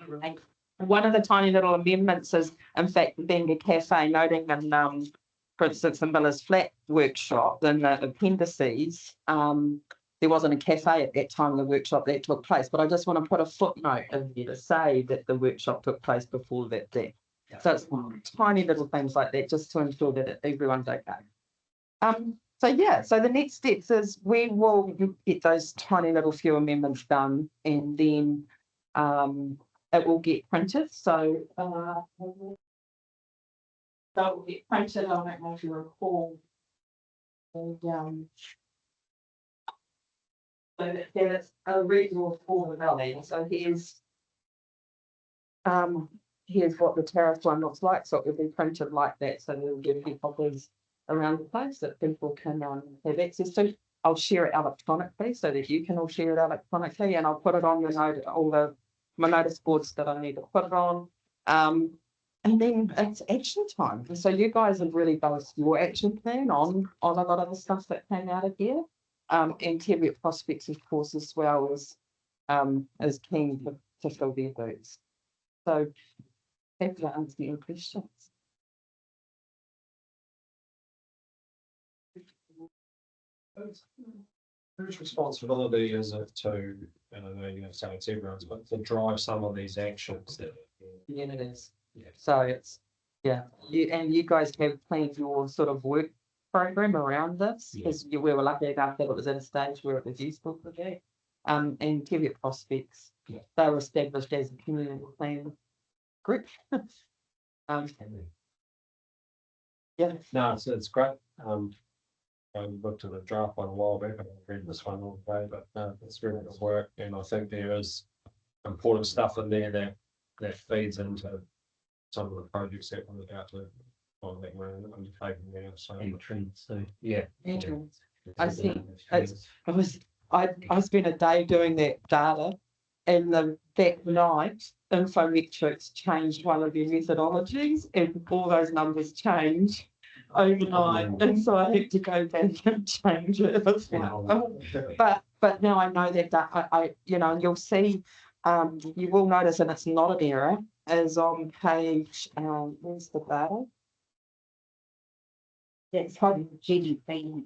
One of the tiny little amendments is, in fact, being a cafe, noting and for instance, in Miller's Flat workshop, in the appendices, there wasn't a cafe at that time of the workshop that took place, but I just want to put a footnote in there to say that the workshop took place before that day. So it's tiny little things like that, just to ensure that everyone's okay. So yeah, so the next steps is we will get those tiny little few amendments done, and then it will get printed. So that will get printed. I don't know if you recall. And so that's a regional for the valley. So here's what the terrace one looks like. So it will be printed like that. So there will be copies around the place that people can have access to. I'll share it electronically so that you can all share it electronically, and I'll put it on my notice boards that I need to put it on. And then it's action time. And so you guys have really based your action plan on a lot of the stuff that came out of here. And Teviot Prospects, of course, as well as keen to fill their boots. So happy to answer your questions. Whose responsibility is it to, and I know you're going to say it's everyone's, but to drive some of these actions that? Yeah, it is. Yeah. So it's, yeah, you guys have planned your sort of work program around this, because we were lucky enough that it was at a stage where it was useful for that. And Teviot Prospects, they were established as a community plan group. Yeah. No, it's great. I looked at the draft one a while back, and I read this one all day, but it's really good work, and I think there is important stuff in there that feeds into some of the projects that we're about to undertaking now. So Entrance, so yeah. I see. I spent a day doing that data, and that night Infometrics changed one of their methodologies, and all those numbers changed overnight, and so I had to go back and change it. But now I know that I and you'll see, you will notice, and it's not an error, is on page where's the data? That's probably GDP.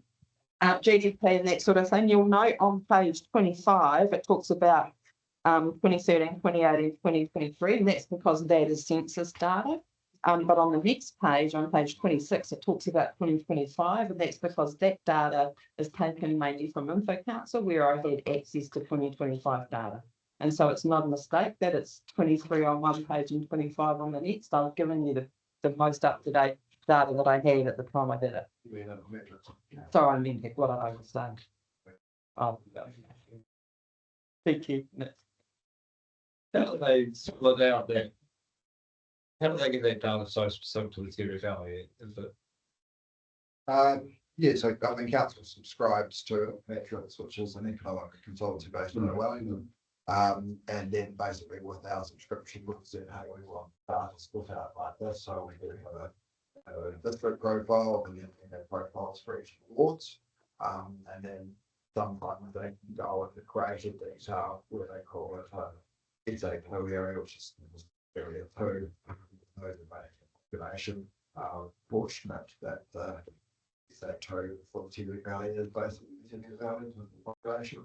GDP and that sort of thing. You'll note on page 25 it talks about 2013, 2018, 2023, and that's because that is census data. But on the next page, on page 26, it talks about 2025, and that's because that data is taken mainly from Info Council, where I had access to 2025 data. And so it's not a mistake that it's 23 on one page and 25 on the next. I've given you the most up-to-date data that I had at the time I did it. So I meant what I was saying. Thank you. How do they split out that? How do they get that data so specific to the Teviot Valley? Is it? Yeah, so I mean, council subscribes to Metrics, which is an economic consultancy based in Wellington. And then basically with our subscription, we said, hey, we want data split out like this. So we do have a district profile, and then we have profiles for each awards. And then sometimes they can go into greater detail where they call it it's a blue area, which is area 2, the population fortunate that is that 2 for the Teviot Valley is basically the Teviot Valley with the population.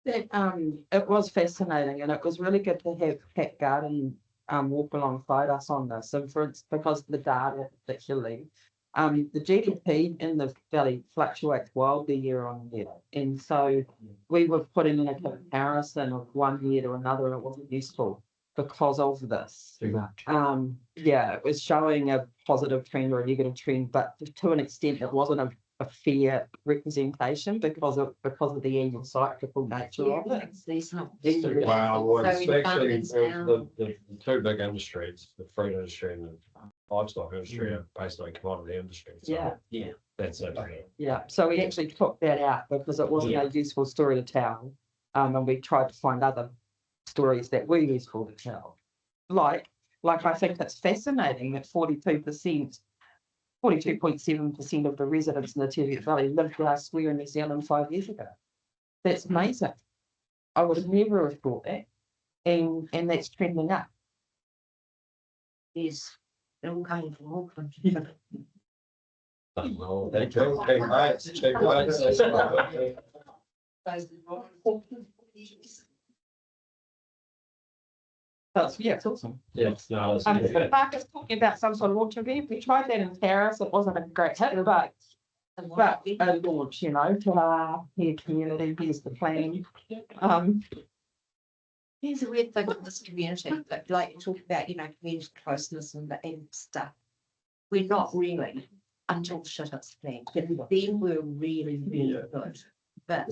It was fascinating, and it was really good to have Pat Garden walk alongside us on this. And because of the data particularly, the GDP in the valley fluctuates wildly year on year, and so we were putting in a comparison of one year to another, and it wasn't useful because of this. too much. Yeah, it was showing a positive trend or a negative trend, but to an extent, it wasn't a fair representation because of the annual cyclical nature of it. Well, So especially balance down. the two big industries, the fruit industry and the livestock industry are based on commodity industry. So Yeah. Yeah. That's it. Yeah, so we actually took that out because it wasn't a useful story to tell. And we tried to find other stories that were useful to tell. Like I think it's fascinating that 42.7% of the residents in the Teviot Valley lived elsewhere in New Zealand 5 years ago. That's amazing. I would have never have thought that. And that's trending up. Yes, they're all coming from Auckland. Well, they do. Right. It's awesome. Yes, no, that's- Marcus talking about some sort of launch event. We tried that in Paris. It wasn't a great hit, but a launch, you know, ta-da, here community, here's the plan. Here's a weird thing with this community, like you talk about, you know, community closeness and stuff. We're not really until shit hits the fan. But then we're really, really good. But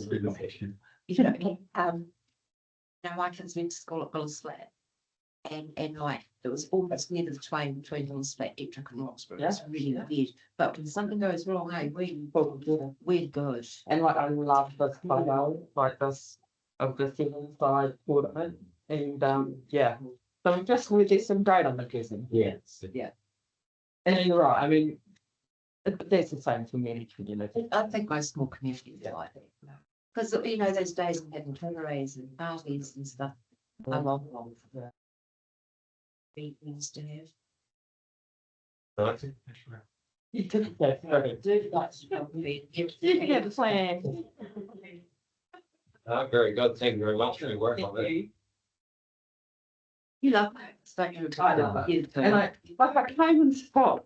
you know, my kids went to school at Billis Flat. And like it was almost near the twain between Billis Flat, Ettrick and Roxburgh. It's really weird. But when something goes wrong, hey, we're good. And like I love this photo, like this of the second side tournament. And yeah. So just there's some great on the cousin. Yes. Yeah. And you're right, I mean, that's the same for many communities. I think most small communities are like that. Because, you know, those days of having turnarounds and parties and stuff. I love them. We used to have. You took that. Do like to be. You can have a plan. Very good. Thank you very much for your work on that. You love that. It's like you're And I came and stopped.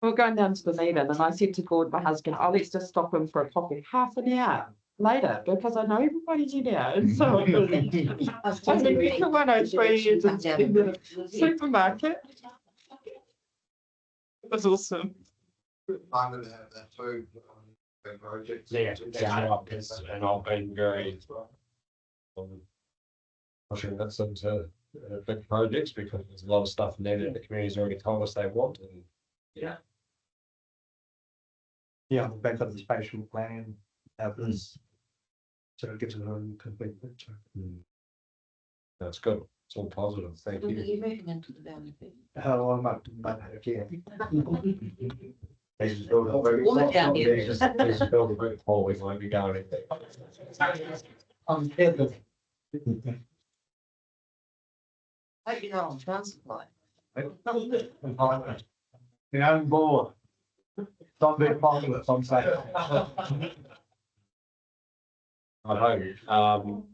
We were going down to the meeting and I said to Gord, my husband, oh, let's just stop in for a coffee half an hour later because I know everybody's in here. And so I went to 103 in the supermarket. It was awesome. I'm gonna have that too. Projects. Yeah, that's right. And I've been very pushing this into big projects because there's a lot of stuff in there that the community's already told us they want. And Yeah, on the back of the spatial plan, have this. So it gives it a complete picture. that's good. It's all positive. Thank You're you. moving into the valley. How I'm up to that again. They just build a very- All down here. they just build a big hole, we might be going. Hope you're not on transport. The own board. Some big popular, some say. I know,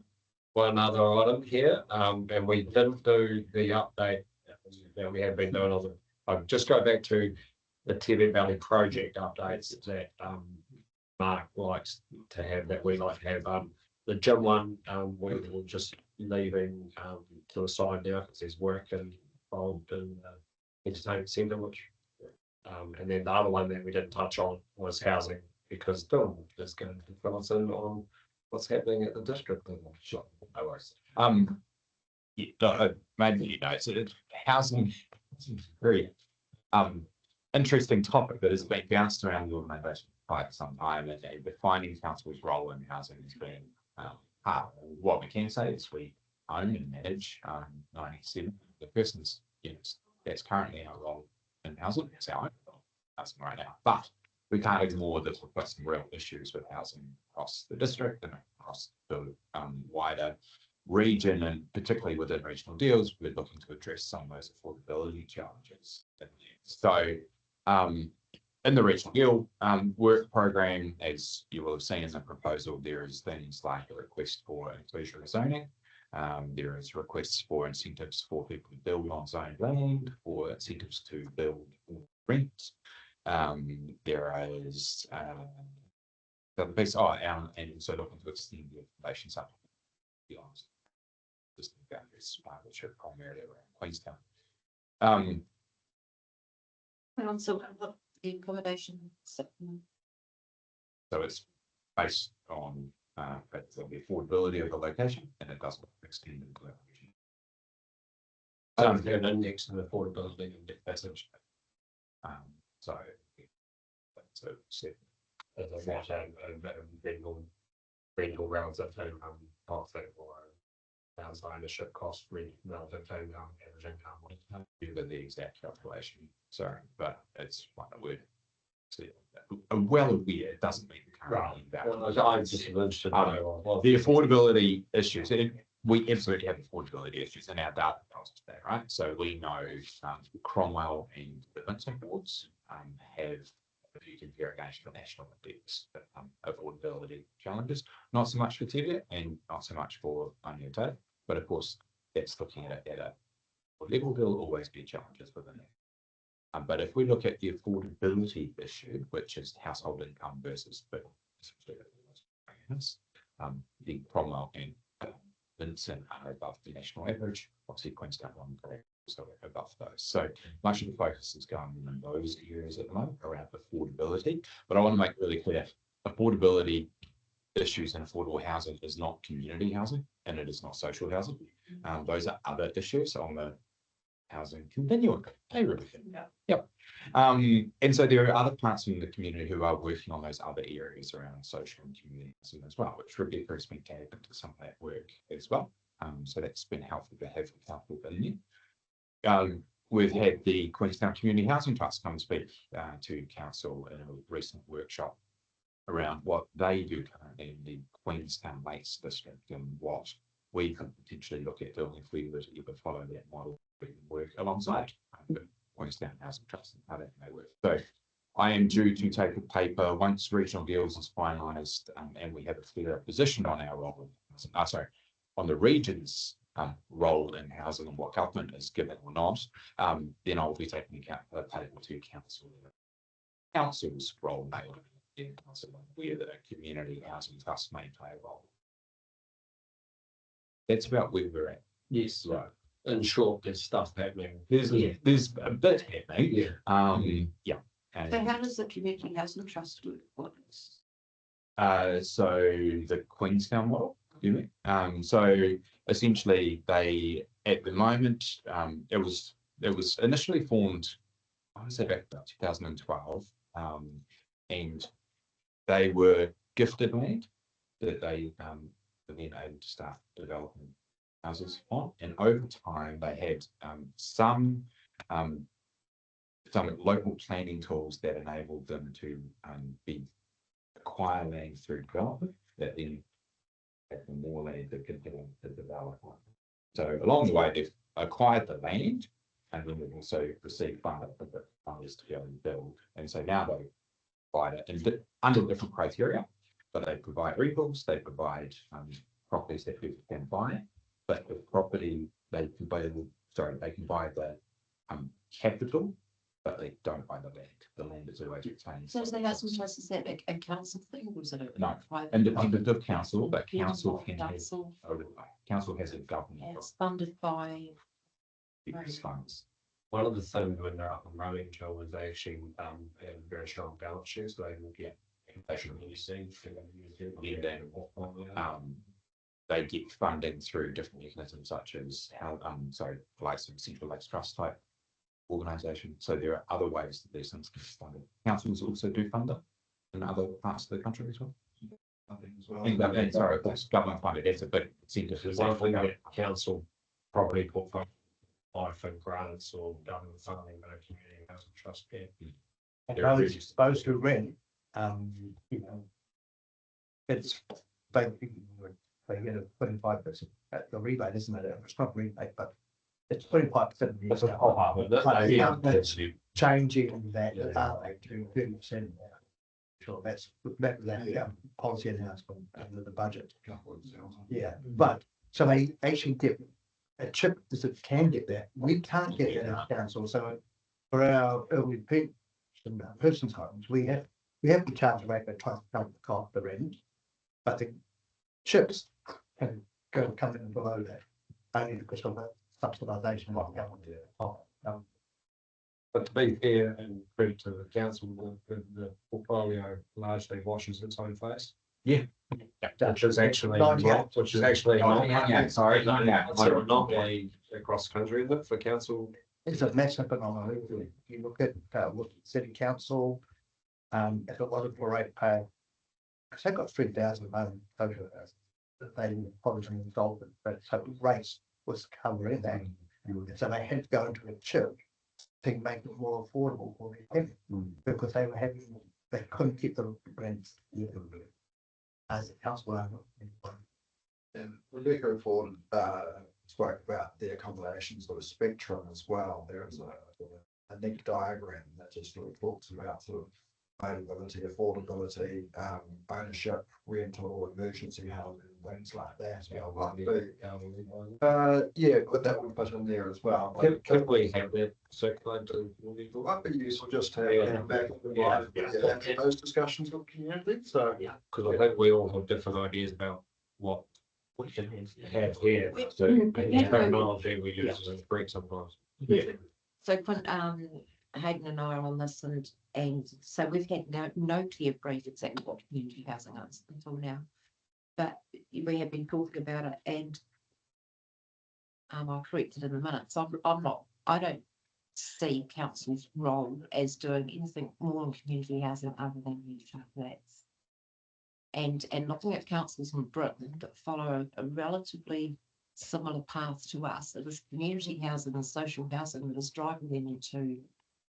one other item here, and we didn't do the update that we have been doing on the, I'll just go back to the Teviot Valley project updates that, Mark likes to have, that we like to have, the gym one, we will just leaving, to the side now, because there's work involved in the entertainment centre, which, and then the other one that we didn't touch on was housing, because Bill is going to fill us in on what's happening at the district level. Sure, no worries. Yeah, maybe you know, so housing is a very interesting topic that has been bounced around the organisation for quite some time, and defining council's role in housing has been hard. What we can say is we own and manage 97 of the person's units. That's currently our role in housing. It's our own housing right now, but we can't ignore that we've got some real issues with housing across the district and across the wider region, and particularly within regional deals, we're looking to address some of those affordability challenges. So in the regional deal work program, as you will have seen in the proposal, there is things like a request for inclusionary zoning. There is requests for incentives for people to build on zoned land, or incentives to build or rent. There is the piece, and also looking to extend the information center beyond just the boundaries, which are primarily around Queenstown. And also the accommodation. So it's based on the affordability of the location, and it doesn't extend into that region. An index of affordability and passage. So. So, As I mentioned, rental relative to profit or house ownership cost relative to average income. give it the exact calculation, sorry, but it's one that we're well aware it doesn't meet the current value. I'm just interested. The affordability issues, we absolutely have affordability issues in our data today, right? So we know Cromwell and the Vincent boards have, if you compare against the national index, affordability challenges, not so much for Teviot and not so much for Aniota, but of course that's looking at a level. There will always be challenges within it. But if we look at the affordability issue, which is household income versus the Cromwell and Vincent are above the national average, obviously Queenstown one so above those. So much of the focus is going in those areas at the moment around affordability. But I want to make really clear, affordability issues in affordable housing is not community housing and it is not social housing. Those are other issues on the housing continuum. Yep. And so there are other parts in the community who are working on those other areas around social and community housing as well, which Rebecca has been tapped into some of that work as well. So that's been helpful to have helpful in there. We've had the Queenstown Community Housing Trust come speak to council in a recent workshop around what they do currently in the Queenstown Lakes District and what we could potentially look at doing if we were to ever follow that model. We can work alongside the Queenstown Housing Trust and how that may work. So I am due to take a paper once regional deals is finalised and we have a clearer position on our role. On the region's role in housing and what government is given or not, then I'll be taking account a paper to council's role in where the community housing trust may play a role. That's about where we're at. Yes, right. In short, there's stuff happening. There's a bit happening. Yeah. And, So how does the community housing trust work? so the Queenstown model, you mean? So essentially they, at the moment, it was initially formed, I would say back about 2012, and they were gifted land that they were then able to start developing houses on, and over time they had some local planning tools that enabled them to acquire land through development that then had more land that could develop on. So along the way they've acquired the land and then they've also received funds to go and build. And so now they provide it under different criteria, but they provide rebuilds, they provide properties that people can buy, but the property they can buy the capital, but they don't buy the land. The land is always retained. So the housing trust, is that a council thing or is it a No, private? independent of council, but council can have, Council. council has a government. It's funded by. Funds. One of the things when they're up and running, Joe, is they actually have very strong balance sheets, so they will get they get funding through different mechanisms such as like some Central Lakes Trust type organisation. So there are other ways that these things can be funded. Councils also do fund it in other parts of the country as well. And sorry, of course, government funded. That's a big percentage. One thing that council property portfolio for grants or government funding, but a community housing trust. Those who rent, it's they get a 25% at the rebate, isn't it? It's not rebate, but it's 25% of the changing that to 30%. Sure, that's policy announced under the budget. Yeah, but so they actually get a chip that can get that. We can't get that in our council. So for our elderly people and persons homes, we have to charge a rate that tries to cover the cost of the rent, but the chips can come in below that only because of the subsidisation of the government. But to be fair and credit to the council, the portfolio largely washes its own face. Yeah. Which is actually not across the country, is it, for council It's a massive phenomenon. If you look at what city council, if it wasn't for ratepayer, because they've got 3,000 social houses that they probably insolvent, but so race was covering that. And so they had to go into a chip to make it more affordable for them because they were having, they couldn't keep the rents as a council. And Rebecca Ford spoke about the accommodation sort of spectrum as well. There's a neat diagram that just sort of talks about sort of availability, affordability, ownership, rental, emergency housing, things like that. Yeah, but that would put in there as well. Could we have that circulated? Might be useful just to have back have those discussions with community. So Because I think we all have different ideas about what We can have here. So the technology we use is great sometimes. So when Hayden and I are on this and so we've had no clear brief exactly what community housing is until now. But we have been talking about it and I'll correct it in a minute. So I don't see council's role as doing anything more in community housing other than retail flats. And looking at councils in Britain that follow a relatively similar path to us, it is community housing and social housing that is driving them into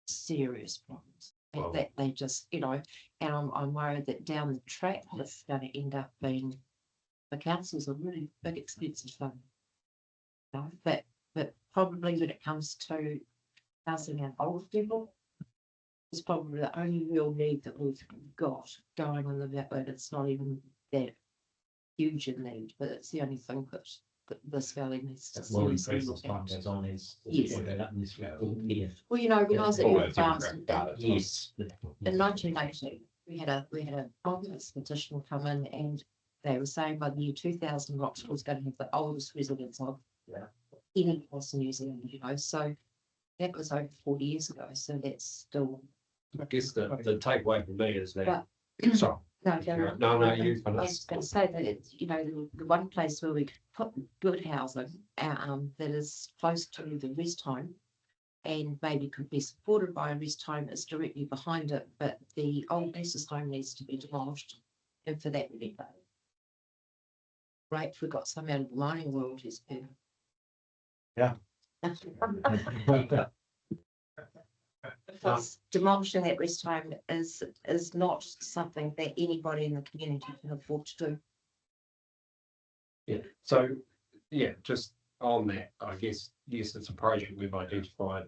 serious problems. And Wow. that they just, and I'm worried that down the track, it's going to end up being the councils a really big expensive thing. But probably when it comes to housing and old people, it's probably the only real need that we've got going on the network. It's not even that huge a need, but it's the only thing that this valley needs to Well, seriously as look time at. goes on, is Yes. what that in this year. Well, when I was at Well, your it's farms different. Yes. in 1980, we had a Congress petition come in, and they were saying by the year 2000, Roxburgh was going to have the oldest residents of any place in New Zealand. So that was over 40 years ago. So that's still. I guess the takeaway for me is that. But Sorry. no, go on. No, you I was going to say that it's, the one place where we put good housing that is close to the rest home and maybe could be supported by a rest home is directly behind it, but the old nurses home needs to be demolished. And for that, we need that. Right, we got some out of the mining royalties. Yeah. Because demolishing that rest home is not something that anybody in the community can afford to do. Yeah, so, yeah, just on that, I guess, yes, it's a project we've identified.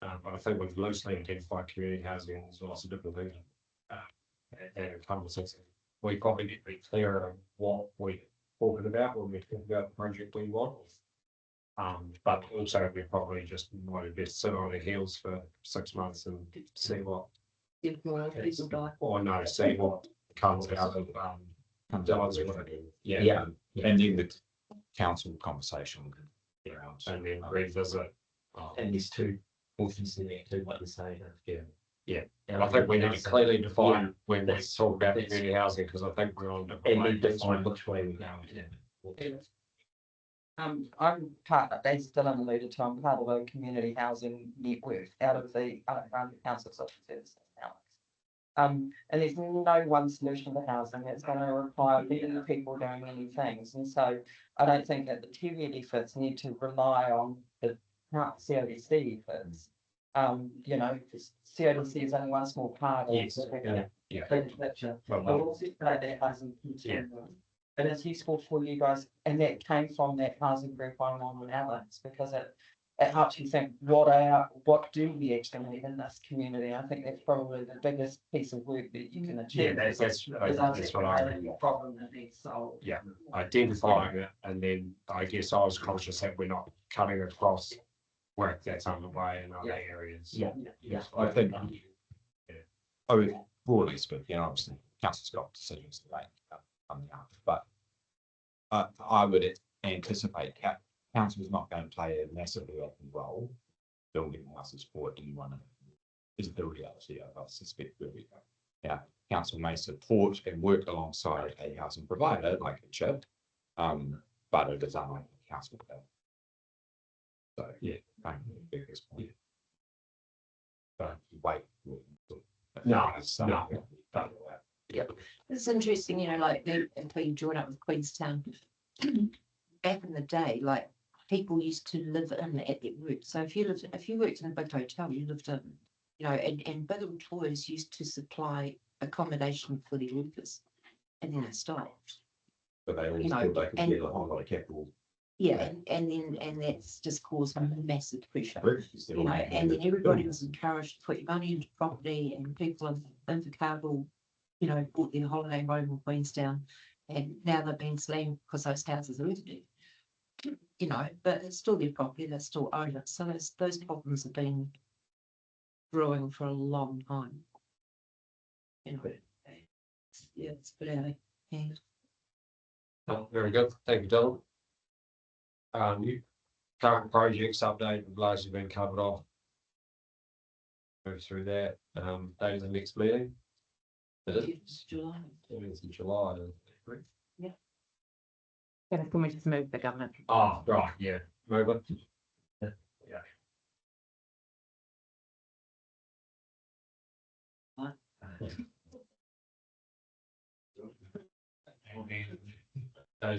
I think we've loosely identified community housing, there's lots of different things. And it comes with, we probably need to be clearer on what we're talking about when we think about the project we want. But also we probably just might best sit on our heels for 6 months and see what, If more people die. or no, see what comes out of, Dylan's work. Yeah, and then the council conversation. And then revisit. And there's two portions in there too, like you say. Yeah. And I think we need to clearly define Yeah, when we that's- talk about that's- community housing, because I think we're on. different And we wavelengths. define which way we go. I'm part, as Dylan alluded to, I'm part of a community housing network out of the council social services now. And there's no one solution to housing. It's going to require many people doing many things. And so I don't think that the Teviot efforts need to rely on the current CODC efforts. CODC is only one small part of Yes, the yeah. big picture. Well, But also that housing continuum. And it's useful for you guys, and that came from that housing group on Alex, because it helps you think what do we actually need in this community. I think that's probably the biggest piece of work that you can achieve. Yeah, that's what I. Problem that needs solved. Yeah, identifying it, and then I guess I was conscious that we're not cutting across work that's underway in other areas. Yeah. I think, broadly speaking, obviously, council's got decisions to make coming up, but I would anticipate council's not going to play a massively open role building houses for anyone. Is the reality of, I suspect, where we go. Yeah, council may support and work alongside a housing provider like a CHIP, but it is unlike council. So, yeah. Biggest point. But wait. No, no. It's interesting, you know, like until you join up with Queenstown. Back in the day, like people used to live in at their work. So if you worked in a big hotel, you lived in, you know, and big employers used to supply accommodation for their workers, and then it stopped. But they You know, always feel they could and- get a whole lot of capital. Yeah, and that's just caused massive pressure. You know, and then everybody was encouraged to put your money into property, and people in Invercargill, you know, bought their holiday home in Queenstown, and now they've been slammed because those houses are empty. You know, but it's still their property, they still own it, so those problems have been brewing for a long time. You know, yeah, it's a bit out of hand. Oh, very good. Thank you, Dylan. Current projects update have largely been covered off. Move through that. Date of the next meeting. It's July. It's in July. Correct? Can we just move the government? Oh, right, yeah. Move it. Yeah.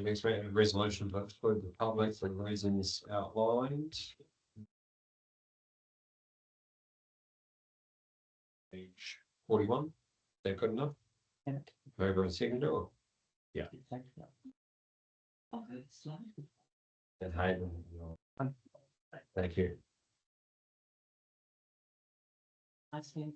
Next meeting, resolution to exclude the public for the reasons outlined. Page 41. Is that good enough? Yeah. Mover and seconder. Oh, it's slow. And Hayden. Thank you. I see.